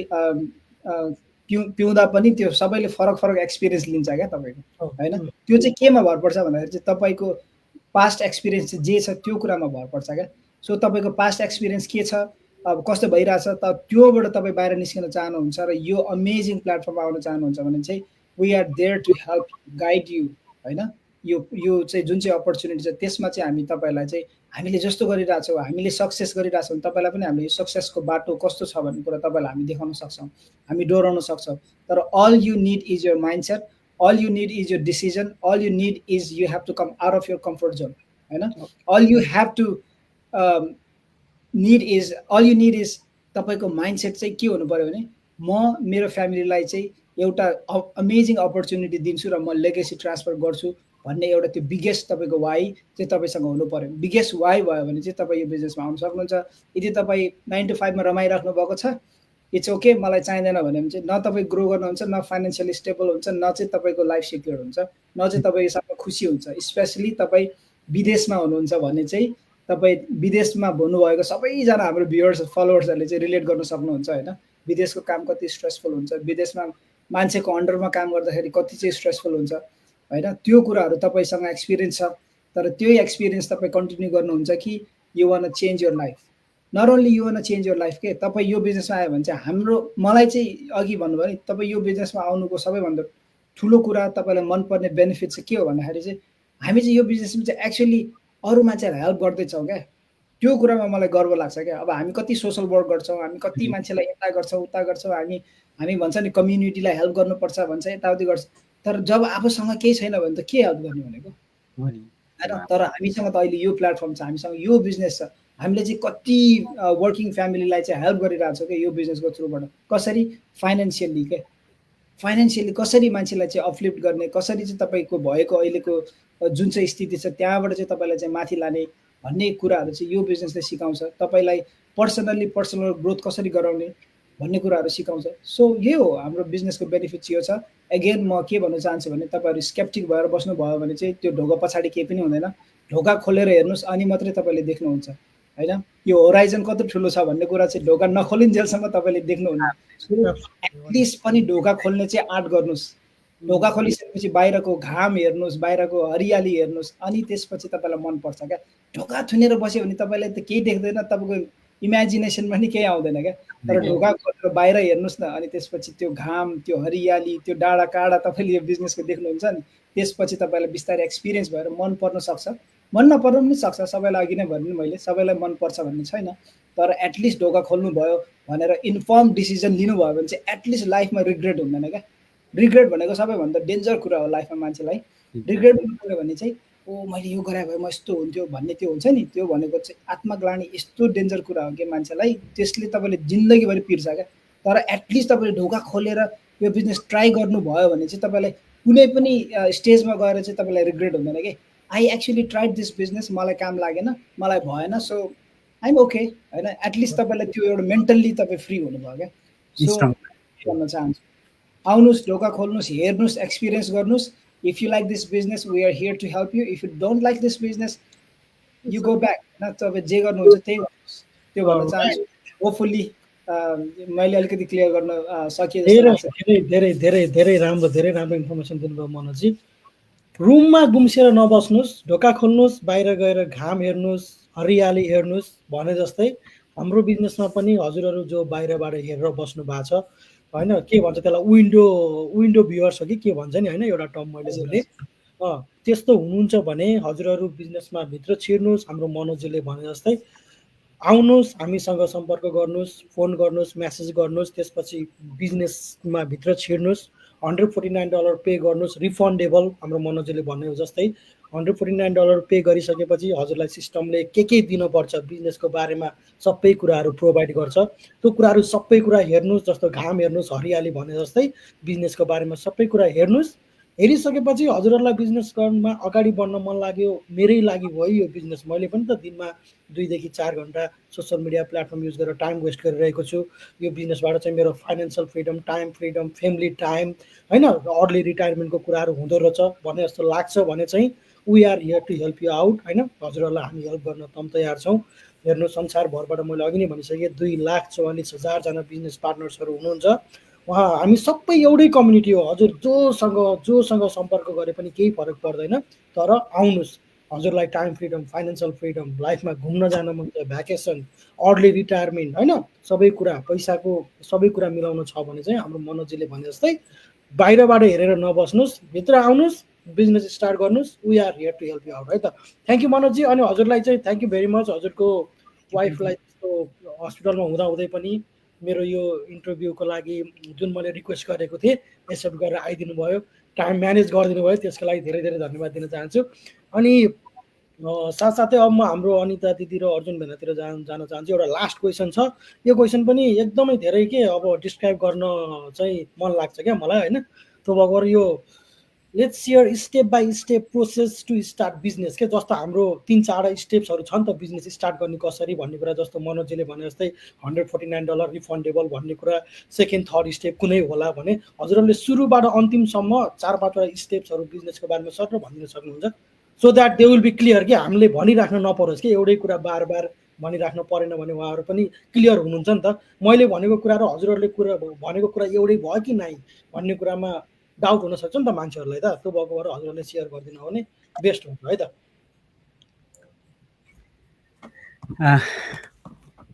पिउँदा पनि त्यो सबैले फरक फरक एक्सपिरियन्स लिन्छ क्या तपाईँको होइन। त्यो चाहिँ केमा भर पर्छ भन्दाखेरि चाहिँ तपाईँको पास्ट एक्सपिरियन्स चाहिँ जे छ त्यो कुरामा भर पर्छ क्या। सो तपाईँको पास्ट एक्सपिरियन्स के छ, अब कस्तो भइरहेछ, त त्योबाट तपाईँ बाहिर निस्किन चाहनुहुन्छ र यो अमेजिङ प्लेटफर्ममा आउन चाहनुहुन्छ भने चाहिँ we are there to help guide you होइन। यो चाहिँ जुन चाहिँ अपर्च्युनिटी छ त्यसमा चाहिँ हामी तपाईँलाई चाहिँ हामीले जस्तो गरिरहेछौँ, हामीले सक्सेस गरिरहेछौँ, तपाईँलाई पनि हामीले सक्सेसको बाटो कस्तो छ भन्ने कुरा तपाईँलाई हामी देखाउन सक्छौँ, हामी डोराउन सक्छौँ। तर all you need is your mindset, all you need is your decision, all you need is you have to come out of your comfort zone होइन। All you have to all you need is तपाईँको mindset चाहिँ के हुनु पऱ्यो भने म मेरो फ्यामिलीलाई चाहिँ एउटा अमेजिङ अपर्च्युनिटी दिन्छु र म लेगेसी ट्रान्सफर गर्छु भन्ने एउटा त्यो बिगेस्ट तपाईँको वाइ चाहिँ तपाईँसँग हुनु पऱ्यो। बिगेस्ट वाइ भयो भने चाहिँ तपाईँ यो बिजनेसमा आउनु सक्नुहुन्छ। यदि तपाईँ 9 to 5 मा रमाइराख्नु भएको छ, इट्स ओके, मलाई चाहिँदैन भने चाहिँ न तपाईँ ग्रो गर्नुहुन्छ, न फाइनेन्सियली स्टेबल हुन्छ, न चाहिँ तपाईँको लाइफ सिक्योर हुन्छ, न चाहिँ तपाईँसँग खुसी हुन्छ। स्पेसली तपाईँ विदेशमा हुनुहुन्छ भने चाहिँ तपाईँ विदेशमा भन्नुभएको सबैजना हाम्रो भ्युअर्स फलोवर्सहरूले चाहिँ रिलेट गर्न सक्नुहुन्छ होइन। विदेशको काम कति स्ट्रेसफुल हुन्छ, विदेशमा मान्छेको अन्डरमा काम गर्दाखेरि कति चाहिँ स्ट्रेसफुल हुन्छ होइन। त्यो कुराहरू तपाईँसँग एक्सपिरियन्स छ, तर त्यो एक्सपिरियन्स तपाईँ कन्टिन्यू गर्नुहुन्छ कि you want change your life. Not only you want change your life के, तपाईँ यो बिजनेसमा आयो भने चाहिँ मलाई चाहिँ अघि भन्नुभयो नि, तपाईँ यो बिजनेसमा आउनुको सबैभन्दा ठुलो कुरा तपाईँलाई मनपर्ने बेनिफिट चाहिँ के हो भन्दाखेरि चाहिँ हामी चाहिँ यो बिजनेसमा चाहिँ एक्चुअली अरू मान्छेहरूलाई हेल्प गर्दैछौँ क्या। त्यो कुरामा मलाई गर्व लाग्छ क्या। अब हामी कति सोसल वर्क गर्छौँ, हामी कति मान्छेलाई यता गर्छौँ उता गर्छौँ, हामी भन्छ नि कम्युनिटीलाई हेल्प गर्नुपर्छ भन्छ, यताउति गर्छ। तर जब आफूसँग केही छैन भने त के हेल्प गर्ने भनेको होइन। तर हामीसँग त अहिले यो प्लेटफर्म छ, हामीसँग यो बिजनेस छ, हामीले चाहिँ कति वर्किङ फ्यामिलीलाई चाहिँ हेल्प गरिरहेको छौँ क्या यो बिजनेसको थ्रुबाट। कसरी? फाइनेन्सियली के, फाइनेन्सियली कसरी मान्छेलाई चाहिँ अपलिफ्ट गर्ने, कसरी चाहिँ तपाईँको भएको अहिलेको जुन चाहिँ स्थिति छ त्यहाँबाट चाहिँ तपाईँलाई चाहिँ माथि लाने भन्ने कुराहरू चाहिँ यो बिजनेसले सिकाउँछ। तपाईँलाई पर्सनल ग्रोथ कसरी गराउने भन्ने कुराहरू सिकाउँछ। सो यो हो हाम्रो बिजनेसको बेनिफिट यो छ। एगेन म के भन्न चाहन्छु भने तपाईँहरू स्केप्टिक भएर बस्नुभयो भने चाहिँ त्यो ढोका पछाडि केही पनि हुँदैन। ढोका खोलेर हेर्नुहोस् अनि मात्रै तपाईँले देख्नुहुन्छ होइन। यो होराइजन कति ठुलो छ भन्ने कुरा चाहिँ ढोका नखोलिन्जेलसम्म तपाईँले देख्नुहुन्न। एटलिस्ट पनि ढोका खोल्ने चाहिँ आँट गर्नुहोस्। ढोका खोलिसकेपछि बाहिरको घाम हेर्नुहोस्, बाहिरको हरियाली हेर्नुहोस्, अनि त्यसपछि तपाईँलाई मनपर्छ क्या। ढोका थुनेर बस्यो भने तपाईँलाई त केही देख्दैन, तपाईँको इमेजिनेसनमा नि केही आउँदैन क्या। तर ढोका खोलेर बाहिर हेर्नुहोस् न, अनि त्यसपछि त्यो घाम, त्यो हरियाली, त्यो डाँडा काँडा तपाईँले यो बिजनेसको देख्नुहुन्छ नि, त्यसपछि तपाईँलाई बिस्तारै एक्सपिरियन्स भएर मन पर्न सक्छ, मन नपर्न पनि सक्छ। सबैलाई अघि नै भने मैले सबैलाई मनपर्छ भन्ने छैन, तर एटलिस्ट ढोका खोल्नुभयो भनेर इन्फर्म डिसिजन लिनुभयो भने चाहिँ एटलिस्ट लाइफमा रिग्रेट हुँदैन क्या। रिग्रेट भनेको सबैभन्दा डेन्जर कुरा हो लाइफमा। मान्छेलाई रिग्रेट गर्नु भने चाहिँ ओ मैले यो गरे भए म यस्तो हुन्थ्यो भन्ने त्यो हुन्छ नि, त्यो भनेको चाहिँ आत्मग्लानी यस्तो डेन्जर कुरा हो कि मान्छेलाई त्यसले तपाईँले जिन्दगीभरि पिर्छ क्या। तर एटलिस्ट तपाईँले ढोका खोलेर यो बिजनेस ट्राई गर्नुभयो भने चाहिँ तपाईँलाई कुनै पनि स्टेजमा गएर चाहिँ तपाईँलाई रिग्रेट हुँदैन कि I actually tried this business, मलाई काम लागेन, मलाई भएन, सो आइम ओके होइन। एटलिस्ट तपाईँलाई त्यो एउटा मेन्टल्ली तपाईँ फ्री हुनुभयो क्या। सो भन्न चाहन्छु आउनुहोस्, ढोका खोल्नुहोस्, हेर्नुहोस्, एक्सपिरियन्स गर्नुहोस्। If you like this business, we are here to help you. If you don't like this business, you go back. तपाईँ जे गर्नुहुन्छ त्यही गर्नुहोस्, त्यो भन्न चाहन्छु। होपफुल्ली मैले अलिकति क्लियर गर्न सकेँ जस्तो लाग्छ। धेरै धेरै धेरै धेरै राम्रो इन्फर्मेसन दिनुभयो मनोजी। रुममा गुम्सेर नबस्नुहोस्, ढोका खोल्नुहोस्, बाहिर गएर घाम हेर्नुहोस्, हरियाली हेर्नुहोस् भने जस्तै हाम्रो बिजनेसमा पनि हजुरहरू जो बाहिरबाट हेरेर बस्नु भएको छ होइन, के भन्छ त्यसलाई, विन्डो भ्युअर्स हो कि के भन्छ नि होइन, एउटा टर्म मैले बोलेँ। त्यस्तो हुनुहुन्छ भने हजुरहरू बिजनेसमा भित्र छिर्नुहोस्। हाम्रो मनोजीले भने जस्तै आउनुहोस्, हामीसँग सम्पर्क गर्नुहोस्, फोन गर्नुहोस्, मेसेज गर्नुहोस्, त्यसपछि बिजनेसमा भित्र छिर्नुहोस्। $149 पे गर्नुहोस्, रिफन्डेबल। हाम्रो मनोजीले भन्ने जस्तै $149 पे गरिसकेपछि हजुरलाई सिस्टमले के दिनुपर्छ बिजनेसको बारेमा सबै कुराहरू प्रोभाइड गर्छ। त्यो कुराहरू सबै कुरा हेर्नुहोस्, जस्तो घाम हेर्नुहोस्, हरियाली भने जस्तै बिजनेसको बारेमा सबै कुरा हेर्नुहोस्। हेरिसकेपछि हजुरहरूलाई बिजनेस गर्नमा अगाडि बढ्न मन लाग्यो, मेरै लागि भयो यो बिजनेस, मैले पनि त दिनमा 2 देखि 4 घन्टा सोसियल मिडिया प्लेटफर्म युज गरेर टाइम वेस्ट गरिरहेको छु। यो बिजनेसबाट चाहिँ मेरो financial freedom, time freedom, family time होइन, अर्ली रिटायरमेन्टको कुराहरू हुँदो रहेछ भने जस्तो लाग्छ भने चाहिँ we are here to help you out होइन। हजुरहरूलाई हामी हेल्प गर्न तम तयार छौँ। हेर्नु, संसारभरबाट मैले अघि नै भनिसकेँ 2,44,000 बिजनेस पार्टनर्सहरू हुनुहुन्छ। हामी सबै एउटै कम्युनिटी हो। हजुर जोसँग सम्पर्क गरे पनि केही फरक पर्दैन। तर आउनुहोस्, हजुरलाई टाइम फ्रिडम, फाइनेन्सियल फ्रिडम, लाइफमा घुम्न जान मन छ, भ्याकेसन, अर्ली रिटायरमेन्ट होइन, सबै कुरा, पैसाको सबै कुरा मिलाउनु छ भने चाहिँ हाम्रो मनोजीले भने जस्तै बाहिरबाट हेरेर नबस्नुहोस्, भित्र आउनुहोस्, बिजनेस स्टार्ट गर्नुहोस्। We are here to help you out है त। Thank you Manoji. अनि हजुरलाई चाहिँ थ्याङ्क यू भेरी मच। हजुरको वाइफलाई हस्पिटलमा हुँदाहुँदै पनि मेरो यो इन्टरभ्यूको लागि जुन मैले रिक्वेस्ट गरेको थिएँ एक्सेप्ट गरेर आइदिनु भयो, टाइम म्यानेज गरिदिनु भयो, त्यसको लागि धेरै धेरै धन्यवाद दिन चाहन्छु। अनि साथसाथै अब म हाम्रो अनिता दिदी र अर्जुन भेनातिर जान चाहन्छु। एउटा लास्ट क्वेसन छ, यो क्वेसन पनि एकदमै धेरै के अब डिस्क्राइब गर्न चाहिँ मन लाग्छ क्या मलाई होइन। त्यो भएर यो let's share step by step process to start business के, जस्तो हाम्रो 3-4 स्टेप्सहरू छ नि त बिजनेस स्टार्ट गर्ने कसरी भन्ने कुरा। जस्तो मनोजीले भने जस्तै $149 रिफन्डेबल भन्ने कुरा, सेकेन्ड थर्ड स्टेप कुनै होला भने हजुरहरूले सुरुबाट अन्तिमसम्म 4-5वटा स्टेप्सहरू बिजनेसको बारेमा सर भनिदिन सक्नुहुन्छ, so that they will be clear कि हामीले भनिराख्न नपरोस् कि एउटै कुरा बार बार भनिराख्नु परेन भने उहाँहरू पनि क्लियर हुनुहुन्छ नि त। मैले भनेको कुरा र हजुरहरूले भनेको कुरा एउटै भयो कि नै भन्ने कुरामा डाउट हुनसक्छ नि त मान्छेहरूलाई त। त्यो भएको भएर हजुरहरूले सेयर गरिदिनु हो भने बेस्ट हुन्छ है त।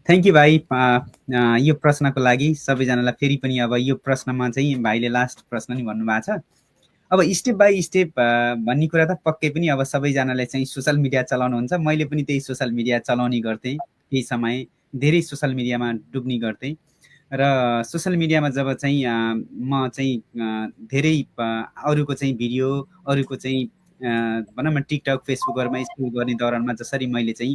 थ्याङ्क यू भाइ यो प्रश्नको लागि। सबैजनालाई फेरि पनि अब यो प्रश्नमा चाहिँ भाइले लास्ट प्रश्न नि भन्नुभएको छ। अब स्टेप बाई स्टेप भन्ने कुरा त पक्कै पनि अब सबैजनाले चाहिँ सोसियल मिडिया चलाउनुहुन्छ। मैले पनि त्यही सोसियल मिडिया चलाउने गर्थेँ, केही समय धेरै सोसियल मिडियामा डुब्ने गर्थेँ। र सोसियल मिडियामा जब चाहिँ म चाहिँ धेरै अरूको चाहिँ भिडियो, अरूको चाहिँ भनौँ न टिकटक, फेसबुकहरूमा स्क्रोल गर्ने दौरानमा जसरी मैले चाहिँ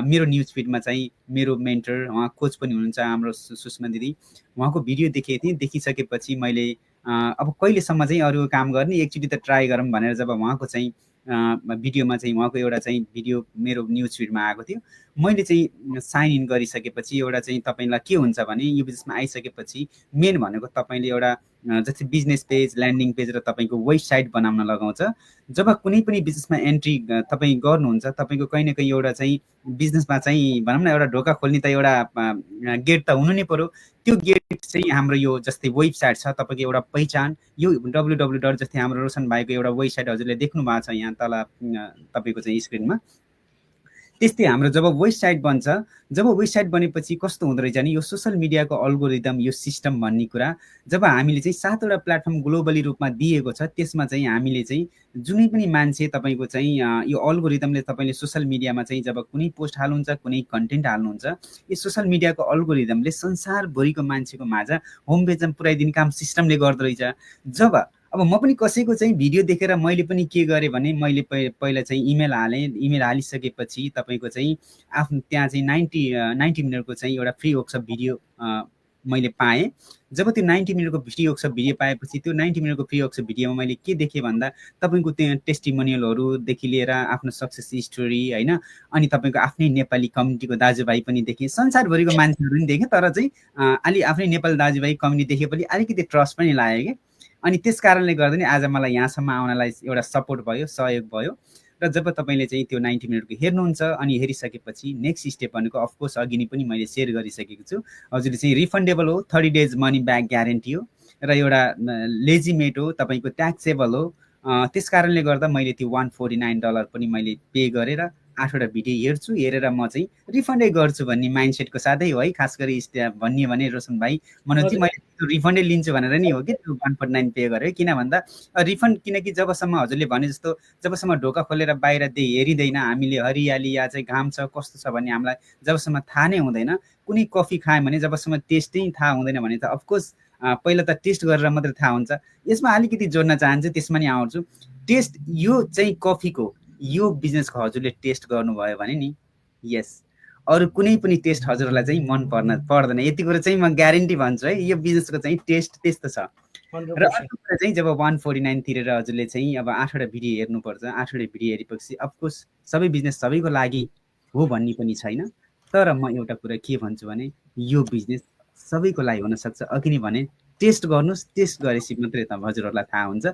मेरो न्युज फिडमा चाहिँ मेरो मेन्टर, उहाँ कोच पनि हुनुहुन्छ हाम्रो सुषमा दिदी, उहाँको भिडियो देखेको थिएँ। देखिसकेपछि मैले अब कहिलेसम्म चाहिँ अरू काम गर्ने, एकचोटि त ट्राई गरौँ भनेर जब उहाँको चाहिँ भिडियोमा चाहिँ उहाँको एउटा चाहिँ भिडियो मेरो न्युज फिडमा आएको थियो, मैले चाहिँ साइन इन गरिसकेपछि एउटा चाहिँ तपाईँलाई के हुन्छ भने यो बिजनेसमा आइसकेपछि मेन भनेको तपाईँले एउटा जस्तै बिजनेस पेज, ल्यान्डिङ पेज र तपाईँको वेबसाइट बनाउन लगाउँछ। जब कुनै पनि बिजनेसमा एन्ट्री तपाईँ गर्नुहुन्छ, तपाईँको कहीँ न कहीँ एउटा चाहिँ बिजनेसमा चाहिँ भनौँ न एउटा ढोका खोल्ने त एउटा गेट त हुनु नै पर्यो। त्यो गेट चाहिँ हाम्रो यो जस्तै वेबसाइट छ, तपाईँको एउटा पहिचान, यो www जस्तै हाम्रो रोशन भाइको एउटा वेबसाइट हजुरले देख्नु भएको छ यहाँ तल तपाईँको चाहिँ स्क्रिनमा। त्यस्तै हाम्रो जब वेबसाइट बन्छ, जब वेबसाइट बनेपछि कस्तो हुँदो रहेछ नि यो सोसियल मिडियाको अल्गोरिदम, यो सिस्टम भन्ने कुरा जब हामीले चाहिँ 7वटा प्लेटफर्म ग्लोबली रूपमा दिएको छ, त्यसमा चाहिँ हामीले चाहिँ जुनै पनि मान्छे तपाईँको चाहिँ यो अल्गोरिदमले तपाईँले सोसियल मिडियामा चाहिँ जब कुनै पोस्ट हाल्नुहुन्छ, कुनै कन्टेन्ट हाल्नुहुन्छ, यो सोसियल मिडियाको अल्गोरिदमले संसारभरिको मान्छेको माझ होम पेजमा पुऱ्याइदिने काम सिस्टमले गर्दो रहेछ। जब अब म पनि कसैको चाहिँ भिडियो देखेर मैले पनि के गरेँ भने मैले पहिला चाहिँ इमेल हालेँ। इमेल हालिसकेपछि तपाईँको चाहिँ आफ्नो त्यहाँ चाहिँ 90 मिनटको चाहिँ एउटा फ्री वर्कसप भिडियो मैले पाएँ। जब त्यो 90 मिनटको फ्री वर्कसप भिडियो पाएपछि त्यो 90 मिनटको फ्री वर्कसप भिडियोमा मैले के देखेँ भन्दा तपाईँको त्यहाँ टेस्टिमोनियलहरूदेखि लिएर आफ्नो सक्सेस स्टोरी होइन, अनि तपाईँको आफ्नै नेपाली कम्युनिटीको दाजुभाइ पनि देखेँ, संसारभरिको मान्छेहरू पनि देखेँ। तर चाहिँ अलि आफ्नै नेपाली दाजुभाइ कम्युनिटी देखेपछि अलिकति ट्रस्ट पनि लाग्यो क्या। अनि त्यस कारणले गर्दा नि आज मलाई यहाँसम्म आउनलाई एउटा सपोर्ट भयो, सहयोग भयो। र जब तपाईँले चाहिँ त्यो 90 मिनटको हेर्नुहुन्छ अनि हेरिसकेपछि नेक्स्ट स्टेप भनेको अफकोर्स अघि नै पनि मैले सेयर गरिसकेको छु, हजुरले चाहिँ रिफन्डेबल हो, 30 डेज मनी ब्याक ग्यारेन्टी हो, र एउटा लेजिमेट हो, तपाईँको ट्याक्सेबल हो। त्यस कारणले गर्दा मैले त्यो $149 पनि मैले पे गरेर 8वटा भिडियो हेर्छु, हेरेर म चाहिँ रिफन्डै गर्छु भन्ने माइन्डसेटको साथै हो है। खास गरी भन्ने भने रोशन भाइ मनोजी मैले त्यो रिफन्डै लिन्छु भनेर नि हो कि त्यो 149 पे गरेँ। किन भन्दा रिफन्ड, किनकि जबसम्म हजुरले भने जस्तो जबसम्म ढोका खोलेर बाहिर हेरिँदैन हामीले हरियाली या चाहिँ घाम छ कस्तो छ भन्ने हामीलाई जबसम्म थाहा नै हुँदैन, कुनै कफी खायो भने जबसम्म टेस्टै थाहा हुँदैन भने त अफकोर्स पहिला त टेस्ट गरेर मात्रै थाहा हुन्छ। यसमा अलिकति जोड्न चाहन्छु, त्यसमा नि आउँछु। टेस्ट यो चाहिँ कफीको यो बिजनेसको हजुरले टेस्ट गर्नुभयो भने नि यस, अरू कुनै पनि टेस्ट हजुरलाई चाहिँ मन पर्दैन। यति कुरा चाहिँ म ग्यारेन्टी भन्छु है, यो बिजनेसको चाहिँ टेस्ट त्यस्तो छ। र अर्को कुरा चाहिँ जब 149 तिरेर हजुरले चाहिँ अब 8वटा भिडियो हेर्नुपर्छ, 8वटा भिडियो हेरेपछि अफकोर्स सबै बिजनेस सबैको लागि हो भन्ने पनि छैन। तर म एउटा कुरा के भन्छु भने यो बिजनेस सबैको लागि हुनसक्छ। अघि नै भने टेस्ट गर्नुहोस्, टेस्ट गरेपछि मात्रै त हजुरहरूलाई थाहा हुन्छ।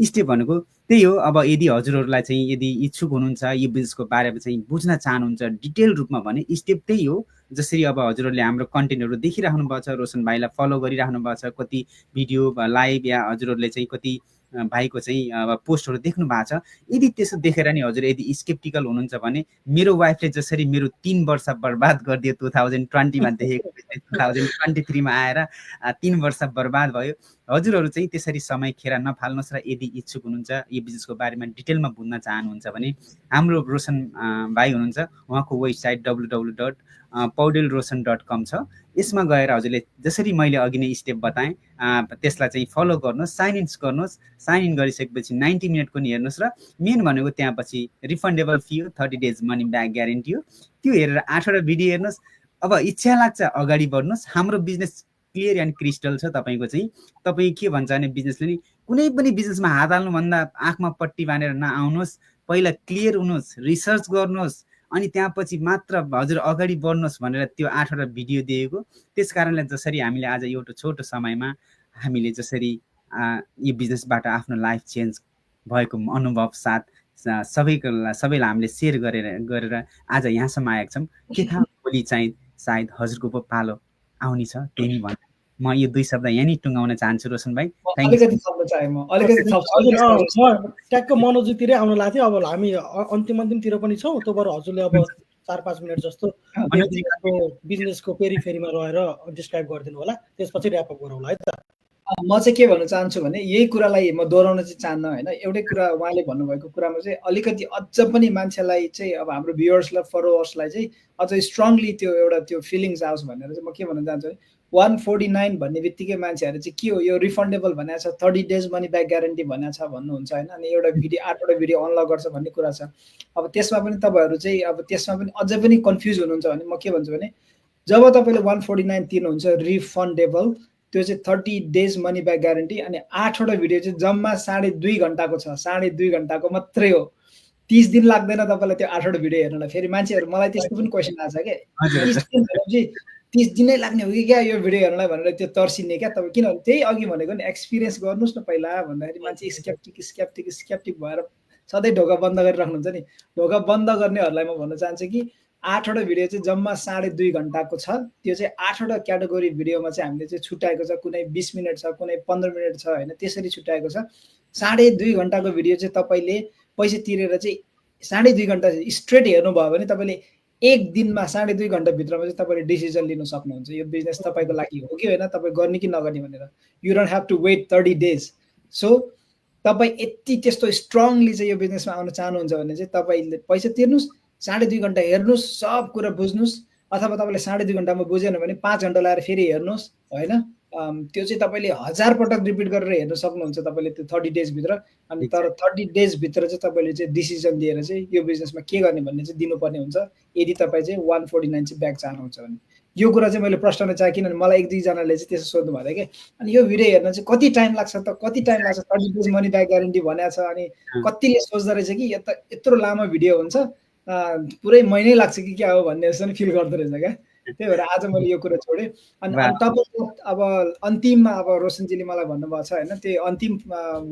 स्टेप भनेको त्यही हो। अब यदि हजुरहरूलाई चाहिँ यदि इच्छुक हुनुहुन्छ यो बिजनेसको बारेमा चाहिँ बुझ्न चाहनुहुन्छ डिटेल रूपमा भने स्टेप त्यही हो। जसरी अब हजुरहरूले हाम्रो कन्टेन्टहरू देखिराख्नु भएको छ, रोशन भाइलाई फलो गरिराख्नु भएको छ, कति भिडियो लाइभ या हजुरहरूले चाहिँ कति भाइको चाहिँ पोस्टहरू देख्नु भएको छ। यदि त्यसो देखेर नि हजुर यदि स्केप्टिकल हुनुहुन्छ भने मेरो वाइफले जसरी मेरो 3 वर्ष बर्बाद गरिदियो 2020मा देखेको 2023मा आएर 3 वर्ष बर्बाद भयो। हजुरहरू चाहिँ त्यसरी समय खेर नफाल्नुहोस्। र यदि इच्छुक हुनुहुन्छ यो बिजनेसको बारेमा डिटेलमा बुझ्न चाहनुहुन्छ भने हाम्रो रोशन भाइ हुनुहुन्छ, उहाँको वेबसाइट www.paudelroshan.com छ। यसमा गएर हजुरले जसरी मैले अघि नै स्टेप बताएँ त्यसलाई चाहिँ फलो गर्नुहोस्, साइन इन गर्नुहोस्। साइन इन गरिसकेपछि 90 मिनटको नि हेर्नुहोस्। र मेन भनेको त्यहाँ पछि रिफन्डेबल फी हो, 30 डेज मनी ब्याक ग्यारेन्टी हो। त्यो हेरेर 8वटा भिडियो हेर्नुहोस्। अब इच्छा लाग्छ अगाडि बढ्नुहोस्। हाम्रो बिजनेस क्लियर एन्ड क्रिस्टल छ। तपाईँको चाहिँ तपाईँ के भन्छ भने बिजनेसले नि कुनै पनि बिजनेसमा हात हाल्नुभन्दा आँखमा पट्टी बाँधेर नआउनुहोस्। पहिला क्लियर हुनुहोस्, रिसर्च गर्नुहोस्, अनि त्यहाँ पछि मात्र हजुर अगाडि बढ्नुहोस् भनेर त्यो 8वटा भिडियो दिएको। त्यस कारणले जसरी हामीले आज एउटा छोटो समयमा हामीले जसरी यो बिजनेसबाट आफ्नो लाइफ चेन्ज भएको अनुभव साथ सबैलाई हामीले सेयर गरेर आज यहाँसम्म आएका छौँ। के थाहा भोलि चाहिँ सायद हजुरको पो पालो आउने छ। त्यही नै भन्नु म यो 2 शब्द यहाँ नि टुङ्गाउन चाहन्छु रोशन भाइ। ट्याक्क मनोजीतिरै आउन लाग्थ्यो। अब हामी अन्तिमतिर पनि छौँ। तँबाट हजुरले अब 4-5 मिनट जस्तो बिजनेसको पेरिफेरीमा रहेर डिस्क्राइब गरिदिनु होला, त्यसपछि ऱ्यापअप गरौँला है त। म चाहिँ के भन्न चाहन्छु भने यही कुरालाई म दोहोऱ्याउन चाहिँ चाहन्न होइन। एउटै कुरा उहाँले भन्नुभएको कुरामा चाहिँ अलिकति अझ पनि मान्छेलाई चाहिँ अब हाम्रो भ्युअर्सलाई फलोवर्सलाई चाहिँ अझ स्ट्रङली त्यो फिलिङ्स आओस् भनेर चाहिँ म के भन्न चाहन्छु भने 149 भन्ने बित्तिकै मान्छेहरू चाहिँ के हो यो रिफन्डेबल भनेको छ, 30 डेज मनी ब्याक ग्यारेन्टी भनेको छ भन्नुहुन्छ होइन। अनि एउटा भिडियो 8वटा भिडियो अनलक गर्छ भन्ने कुरा छ। अब त्यसमा पनि तपाईँहरू चाहिँ अब त्यसमा पनि अझै पनि कन्फ्युज हुनुहुन्छ भने म के भन्छु भने जब तपाईँले 149 तिर्नुहुन्छ रिफन्डेबल, त्यो चाहिँ 30 डेज मनी ब्याक ग्यारेन्टी, अनि 8वटा भिडियो चाहिँ जम्मा 2.5 घन्टाको छ। 2.5 घन्टाको मात्रै हो। 30 दिन लाग्दैन तपाईँलाई त्यो 8वटा भिडियो हेर्नलाई। फेरि मान्छेहरू मलाई त्यस्तो पनि क्वेसन आएको छ क्या, 30 दिनै लाग्ने हो कि क्या यो भिडियो हेर्नलाई भनेर त्यो तर्सिने क्या तपाईँ। किनभने त्यही अघि भनेको नि एक्सपिरियन्स गर्नुहोस् न पहिला भन्दाखेरि मान्छे स्केप्टिक भएर सधैँ ढोका बन्द गरिराख्नुहुन्छ नि। ढोका बन्द गर्नेहरूलाई म भन्न चाहन्छु कि 8वटा भिडियो चाहिँ जम्मा 2.5 घन्टाको छ। त्यो चाहिँ 8वटा क्याटेगोरी भिडियोमा चाहिँ हामीले चाहिँ छुट्याएको छ। कुनै 20 मिनट छ, कुनै 15 मिनट छ होइन, त्यसरी छुट्याएको छ। 2.5 घन्टाको भिडियो चाहिँ तपाईँले पैसा तिरेर चाहिँ 2.5 घन्टा स्ट्रेट हेर्नुभयो भने तपाईँले एक दिनमा 2.5 घन्टाभित्रमा चाहिँ तपाईँले डिसिजन लिन सक्नुहुन्छ यो बिजनेस तपाईँको लागि हो कि होइन, तपाईँ गर्ने कि नगर्ने भनेर। You don't have to wait 30 days. So तपाईँ यति त्यस्तो स्ट्रङली चाहिँ यो बिजनेसमा आउन चाहनुहुन्छ भने चाहिँ तपाईँले पैसा तिर्नुहोस्, 2.5 घन्टा हेर्नुहोस्, सब कुरा बुझ्नुहोस्। अथवा तपाईँले 2.5 घन्टामा बुझेन भने 5 घन्टा लगाएर फेरि हेर्नुहोस् होइन। त्यो चाहिँ तपाईँले 1000 पटक रिपिट गरेर हेर्न सक्नुहुन्छ तपाईँले त्यो 30 डेजभित्र। अनि तर 30 डेजभित्र चाहिँ तपाईँले चाहिँ डिसिजन दिएर चाहिँ यो बिजनेसमा के गर्ने भन्ने चाहिँ दिनुपर्ने हुन्छ, यदि तपाईँ चाहिँ 149 चाहिँ ब्याक चाहनुहुन्छ भने। यो कुरा चाहिँ मैले प्रश्न चाहेँ किनभने मलाई 1-2जनाले चाहिँ त्यसो सोध्नु भयो क्या, अनि यो भिडियो हेर्न चाहिँ कति टाइम लाग्छ त, कति टाइम लाग्छ, 30 डेज मनी ब्याक ग्यारेन्टी भनेको छ। अनि कतिले सोच्दो रहेछ कि यो त यत्रो लामो भिडियो हुन्छ, पुरै महिनै लाग्छ कि क्या हो भन्ने जस्तो नि फिल गर्दो रहेछ क्या। त्यही भएर आज मैले यो कुरा छोडेँ। अनि तपाईँ अब अन्तिममा अब रोशनजीले मलाई भन्नुभएको छ होइन, त्यो अन्तिम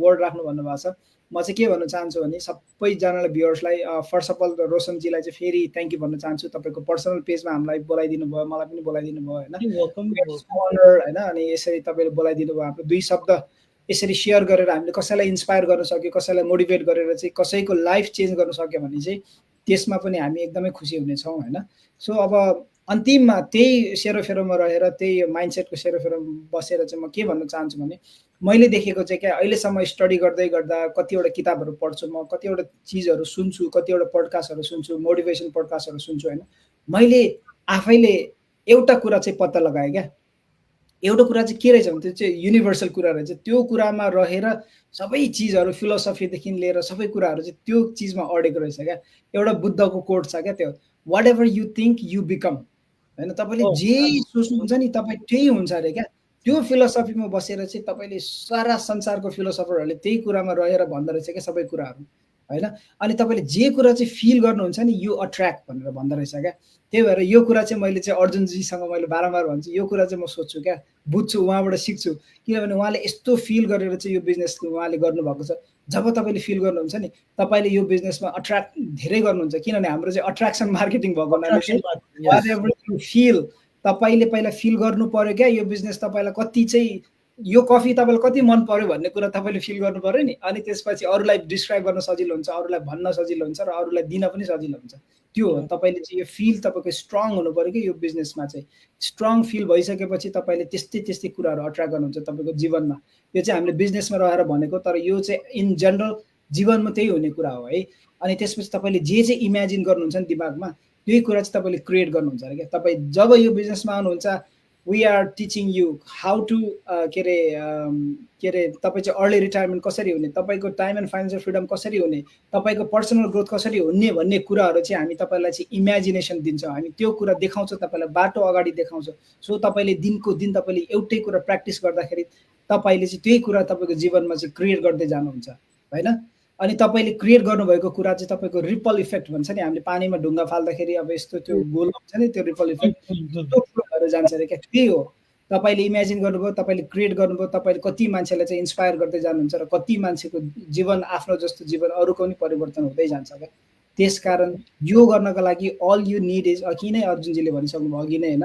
वर्ड राख्नु भन्नुभएको छ। म चाहिँ के भन्न चाहन्छु भने सबैजनालाई भ्युअर्सलाई फर्स्ट अफ अल रोशनजीलाई चाहिँ फेरि थ्याङ्क यू भन्न चाहन्छु। तपाईँको पर्सनल पेजमा हामीलाई बोलाइदिनु भयो, मलाई पनि बोलाइदिनु भयो होइन। अनि यसरी तपाईँले बोलाइदिनु भयो, हाम्रो 2 शब्द यसरी सेयर गरेर हामीले कसैलाई इन्सपायर गर्न सक्यो, कसैलाई मोटिभेट गरेर चाहिँ कसैको लाइफ चेन्ज गर्न सक्यो भने चाहिँ त्यसमा पनि हामी एकदमै खुसी हुनेछौँ होइन। सो अब अन्तिममा त्यही सेरोफेरोमा रहेर त्यही माइन्डसेटको सेरोफेरोमा बसेर चाहिँ म के भन्न चाहन्छु भने मैले देखेको चाहिँ क्या, अहिलेसम्म स्टडी गर्दै गर्दा कतिवटा किताबहरू पढ्छु म, कतिवटा चिजहरू सुन्छु, कतिवटा पोडकास्टहरू सुन्छु, मोटिभेसन पोडकास्टहरू सुन्छु होइन। मैले आफैले एउटा कुरा चाहिँ पत्ता लगाएँ क्या, एउटा कुरा चाहिँ के रहेछ भने त्यो चाहिँ युनिभर्सल कुरा रहेछ। त्यो कुरामा रहेर सबै चिजहरू फिलोसफीदेखि लिएर सबै कुराहरू चाहिँ त्यो चिजमा अडेको रहेछ क्या। एउटा बुद्धको कोट छ क्या, त्यो whatever you think you become होइन। तपाईँले जे सोच्नुहुन्छ नि तपाईँ त्यही हुन्छ अरे क्या। त्यो फिलोसफीमा बसेर चाहिँ तपाईँले सारा संसारको फिलोसफरहरूले त्यही कुरामा रहेर भन्दो रहेछ क्या सबै कुराहरू होइन। अनि तपाईँले जे कुरा चाहिँ फिल गर्नुहुन्छ नि यु अट्र्याक्ट भनेर भन्दो रहेछ क्या। त्यही भएर यो कुरा चाहिँ मैले चाहिँ अर्जुनजीसँग मैले बारम्बार भन्छु, यो कुरा चाहिँ म सोध्छु क्या, बुझ्छु, उहाँबाट सिक्छु। किनभने उहाँले यस्तो फिल गरेर चाहिँ यो बिजनेस उहाँले गर्नुभएको छ। जब तपाईँले फिल गर्नुहुन्छ नि तपाईँले यो बिजनेसमा अट्र्याक्ट धेरै गर्नुहुन्छ, किनभने हाम्रो चाहिँ अट्र्याक्सन मार्केटिङ भएको हुनाले फिल तपाईँले पहिला फिल गर्नु पर्यो क्या। यो बिजनेस तपाईँलाई कति चाहिँ यो कफी तपाईँलाई कति मन पर्यो भन्ने कुरा तपाईँले फिल गर्नु पर्यो नि। अनि त्यसपछि अरूलाई डिस्क्राइब गर्न सजिलो हुन्छ, अरूलाई भन्न सजिलो हुन्छ र अरूलाई दिन पनि सजिलो हुन्छ। त्यो हो तपाईँले चाहिँ यो फिल तपाईँको स्ट्रङ हुनु पर्यो कि यो बिजनेसमा चाहिँ स्ट्रङ फिल भइसकेपछि तपाईँले त्यस्तै त्यस्तै कुराहरू अट्र्याक्ट गर्नुहुन्छ तपाईँको जीवनमा। यो चाहिँ हामीले बिजनेसमा रहेर भनेको, तर यो चाहिँ इन जनरल जीवनमा त्यही हुने कुरा हो है। अनि त्यसपछि तपाईँले जे चाहिँ इमेजिन गर्नुहुन्छ नि दिमागमा त्यही कुरा चाहिँ तपाईँले क्रिएट गर्नुहुन्छ अरे क्या। तपाईँ जब यो बिजनेसमा आउनुहुन्छ we are teaching you how to के अरे तपाईँ चाहिँ अर्ली रिटायरमेन्ट कसरी हुने, तपाईँको टाइम एन्ड फाइनेन्सियल फ्रिडम कसरी हुने, तपाईँको पर्सनल ग्रोथ कसरी हुने भन्ने कुराहरू चाहिँ हामी तपाईँलाई चाहिँ इमेजिनेसन दिन्छौँ। हामी त्यो कुरा देखाउँछौँ, तपाईँलाई बाटो अगाडि देखाउँछौँ। सो तपाईँले दिनको दिन तपाईँले एउटै कुरा प्र्याक्टिस गर्दाखेरि तपाईँले चाहिँ त्यही कुरा तपाईँको जीवनमा चाहिँ क्रिएट गर्दै जानुहुन्छ होइन। अनि तपाईँले क्रिएट गर्नुभएको कुरा चाहिँ तपाईँको रिपल इफेक्ट भन्छ नि, हामीले पानीमा ढुङ्गा फाल्दाखेरि अब यस्तो त्यो गोल हुन्छ नि त्यो रिपल इफेक्ट भएर जान्छ अरे क्या। त्यही हो, तपाईँले इमेजिन गर्नुभयो, तपाईँले क्रिएट गर्नुभयो, तपाईँले कति मान्छेलाई चाहिँ इन्सपायर गर्दै जानुहुन्छ र कति मान्छेको जीवन आफ्नो जस्तो जीवन अरूको पनि परिवर्तन हुँदै जान्छ क्या। त्यसकारण यो गर्नको लागि अल यु निड इज, अघि नै अर्जुनजीले भनिसक्नुभयो अघि नै होइन,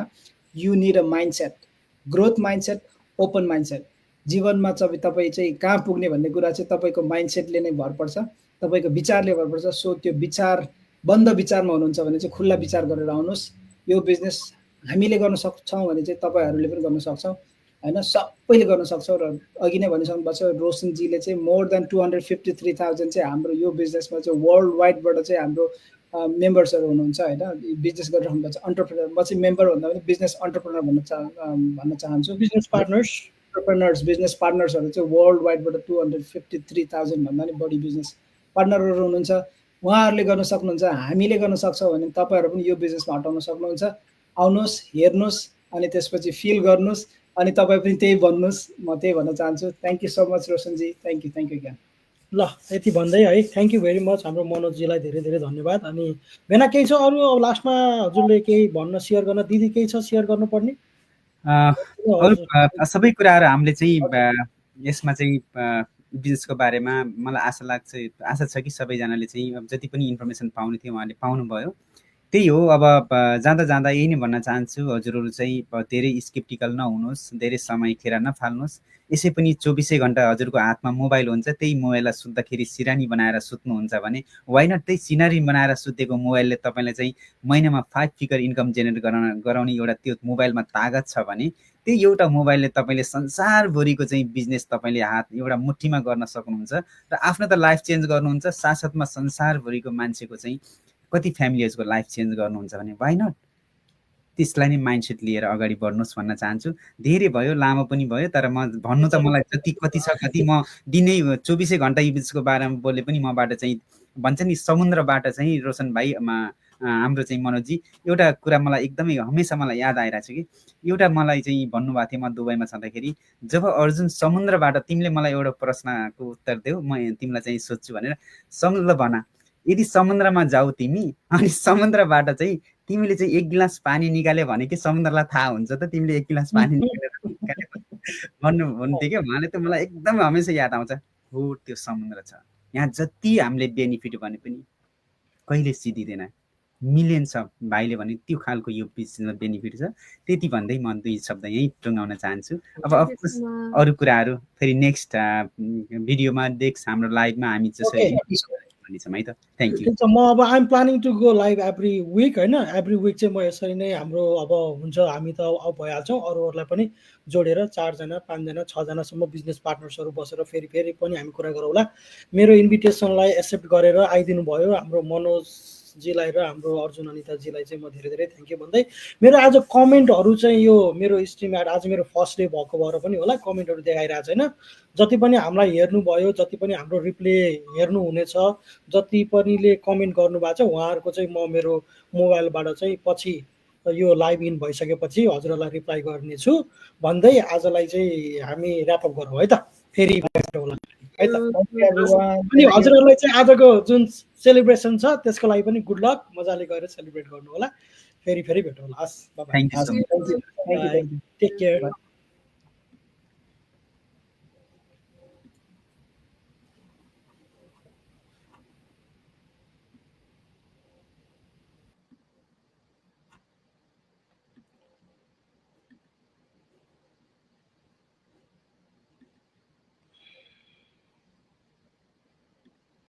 you need a mindset, growth mindset, open mindset. जीवनमा चाहिँ तपाईँ चाहिँ कहाँ पुग्ने भन्ने कुरा चाहिँ तपाईँको माइन्डसेटले नै भर पर्छ, तपाईँको विचारले भर पर्छ। सो त्यो विचार बन्द विचारमा हुनुहुन्छ भने चाहिँ खुल्ला विचार गरेर आउनुहोस्। यो बिजनेस हामीले गर्न सक्छौँ भने चाहिँ तपाईँहरूले पनि गर्न सक्छौँ होइन, सबैले गर्न सक्छौँ। र अघि नै भनिसक्नु भएको छ रोशनजीले चाहिँ मोर देन 253,000 चाहिँ हाम्रो यो बिजनेसमा चाहिँ वर्ल्ड वाइडबाट चाहिँ हाम्रो मेम्बर्सहरू हुनुहुन्छ होइन, बिजनेस गरिरहनु भएको छ। अन्टरप्रेनर, म चाहिँ मेम्बर भन्दा पनि बिजनेस अन्टरप्रेनर भन्न चाहन्छु। बिजनेस बिजनेस पार्टनर्सहरू चाहिँ वर्ल्ड वाइडबाट 253,000 भन्दा पनि बढी बिजनेस पार्टनरहरू हुनुहुन्छ। उहाँहरूले गर्न सक्नुहुन्छ, हामीले गर्न सक्छौँ भने तपाईँहरू पनि यो बिजनेसमा हटाउन सक्नुहुन्छ। आउनुहोस्, हेर्नुहोस्, अनि त्यसपछि फिल गर्नुहोस्, अनि तपाईँ पनि त्यही भन्नुहोस्। म त्यही भन्न चाहन्छु। Thank you so much Roshanji, thank you Gyan. ल यति भन्दै है थ्याङ्क यू भेरी मच हाम्रो मनोजजीलाई धेरै धेरै धन्यवाद। अनि बेना केही छ अरू अब लास्टमा हजुरले केही भन्न सेयर गर्न, दिदी केही छ सेयर गर्नुपर्ने? सबै कुराहरू हामीले चाहिँ यसमा चाहिँ बिजनेसको बारेमा मलाई आशा छ कि सबैजनाले चाहिँ अब जति पनि इन्फर्मेसन पाउनु थियो उहाँले पाउनुभयो। त्यही हो, अब जाँदा जाँदा यही नै भन्न चाहन्छु, हजुरहरू चाहिँ धेरै स्केप्टिकल नहुनुहोस्, धेरै समय खेर नफाल्नुहोस्। यसै पनि 24 घन्टा हजुरको हातमा मोबाइल हुन्छ, त्यही मोबाइललाई सुत्दाखेरि सिरानी बनाएर सुत्नुहुन्छ भने वाइ नट त्यही सिनारी बनाएर सुतेको मोबाइलले तपाईँलाई चाहिँ महिनामा 5 फिगर इन्कम जेनेरेट गराउने एउटा त्यो मोबाइलमा तागत छ भने त्यही एउटा मोबाइलले तपाईँले संसारभरिको चाहिँ बिजनेस तपाईँले एउटा मुठीमा गर्न सक्नुहुन्छ र आफ्नो त लाइफ चेन्ज गर्नुहुन्छ, साथसाथमा संसारभरिको मान्छेको चाहिँ कति फ्यामिलीहरूको लाइफ चेन्ज गर्नुहुन्छ भने वाइ नट। त्यसलाई नै माइन्डसेट लिएर अगाडि बढ्नुहोस् भन्न चाहन्छु। धेरै भयो, लामो पनि भयो, तर म भन्नु त मलाई जति कति छ कति, म दिनै 24 घण्टा यो बिचको बारेमा बोले पनि मबाट चाहिँ भन्छ नि समुद्रबाट चाहिँ रोशन भाइ हाम्रो चाहिँ मनोजी एउटा कुरा मलाई एकदमै हमेसा मलाई याद आइरहेको छ कि एउटा मलाई चाहिँ भन्नुभएको थियो म दुबईमा छँदाखेरि, जब अर्जुन समुद्रबाट तिमीले मलाई एउटा प्रश्नको उत्तर देऊ, म तिमीलाई चाहिँ सोध्छु भनेर। समुद्र भन, यदि समुद्रमा जाऊ तिमी अनि समुद्रबाट चाहिँ तिमीले चाहिँ 1 गिलास पानी निकाल्यो भने कि समुद्रलाई थाहा हुन्छ त तिमीले 1 गिलास पानी निकाल्यो भन्नुहुन्थ्यो क्या उहाँले। त मलाई एकदमै हमेसा याद आउँछ, हो त्यो समुद्र छ, यहाँ जति हामीले बेनिफिट भने पनि कहिले सिद्धिँदैन, मिलियन छ भाइले भने त्यो खालको यो बिजनेसमा बेनिफिट छ। त्यति भन्दै म 2 शब्द यहीँ टुङ्गाउन चाहन्छु। अब अफकोर्स अरू कुराहरू फेरि नेक्स्ट भिडियोमा नेक्स्ट हाम्रो लाइभमा हामी जसरी भनिन्छौँ है त। Thank you. म अब I'm planning to go live every week होइन। एभ्री विक चाहिँ म यसरी नै हाम्रो अब हुन्छ, हामी त अब भइहाल्छौँ, अरूहरूलाई पनि जोडेर 4 जना 5 जना 6 जनासम्म बिजनेस पार्टनर्सहरू बसेर फेरि पनि हामी कुरा गरौँला। मेरो इन्भिटेसनलाई एक्सेप्ट गरेर आइदिनु भयो हाम्रो मनोजजीलाई र हाम्रो अर्जुन अनिताजीलाई चाहिँ म धेरै धेरै थ्याङ्क यू भन्दै, मेरो आज कमेन्टहरू चाहिँ यो मेरो स्ट्रिम एड आज मेरो फर्स्ट डे भएको भएर पनि होला कमेन्टहरू देखाइरहेको छैन। जति पनि हामीलाई हेर्नुभयो, जति पनि हाम्रो रिप्ले हेर्नुहुनेछ, जति पनिले कमेन्ट गर्नुभएको छ उहाँहरूको चाहिँ म मेरो मोबाइलबाट चाहिँ पछि यो लाइभ इन भइसकेपछि हजुरहरूलाई रिप्लाई गर्नेछु भन्दै आजलाई चाहिँ हामी ऱ्यापअप गरौँ है त। फेरि भेट होला है त। अनि हजुरहरूलाई चाहिँ आजको जुन सेलिब्रेसन छ त्यसको लागि पनि गुड लक, मजाले गएर सेलिब्रेट गर्नु होला। फेरि भेट होला। हस्, bye bye, thank you so much. Take care.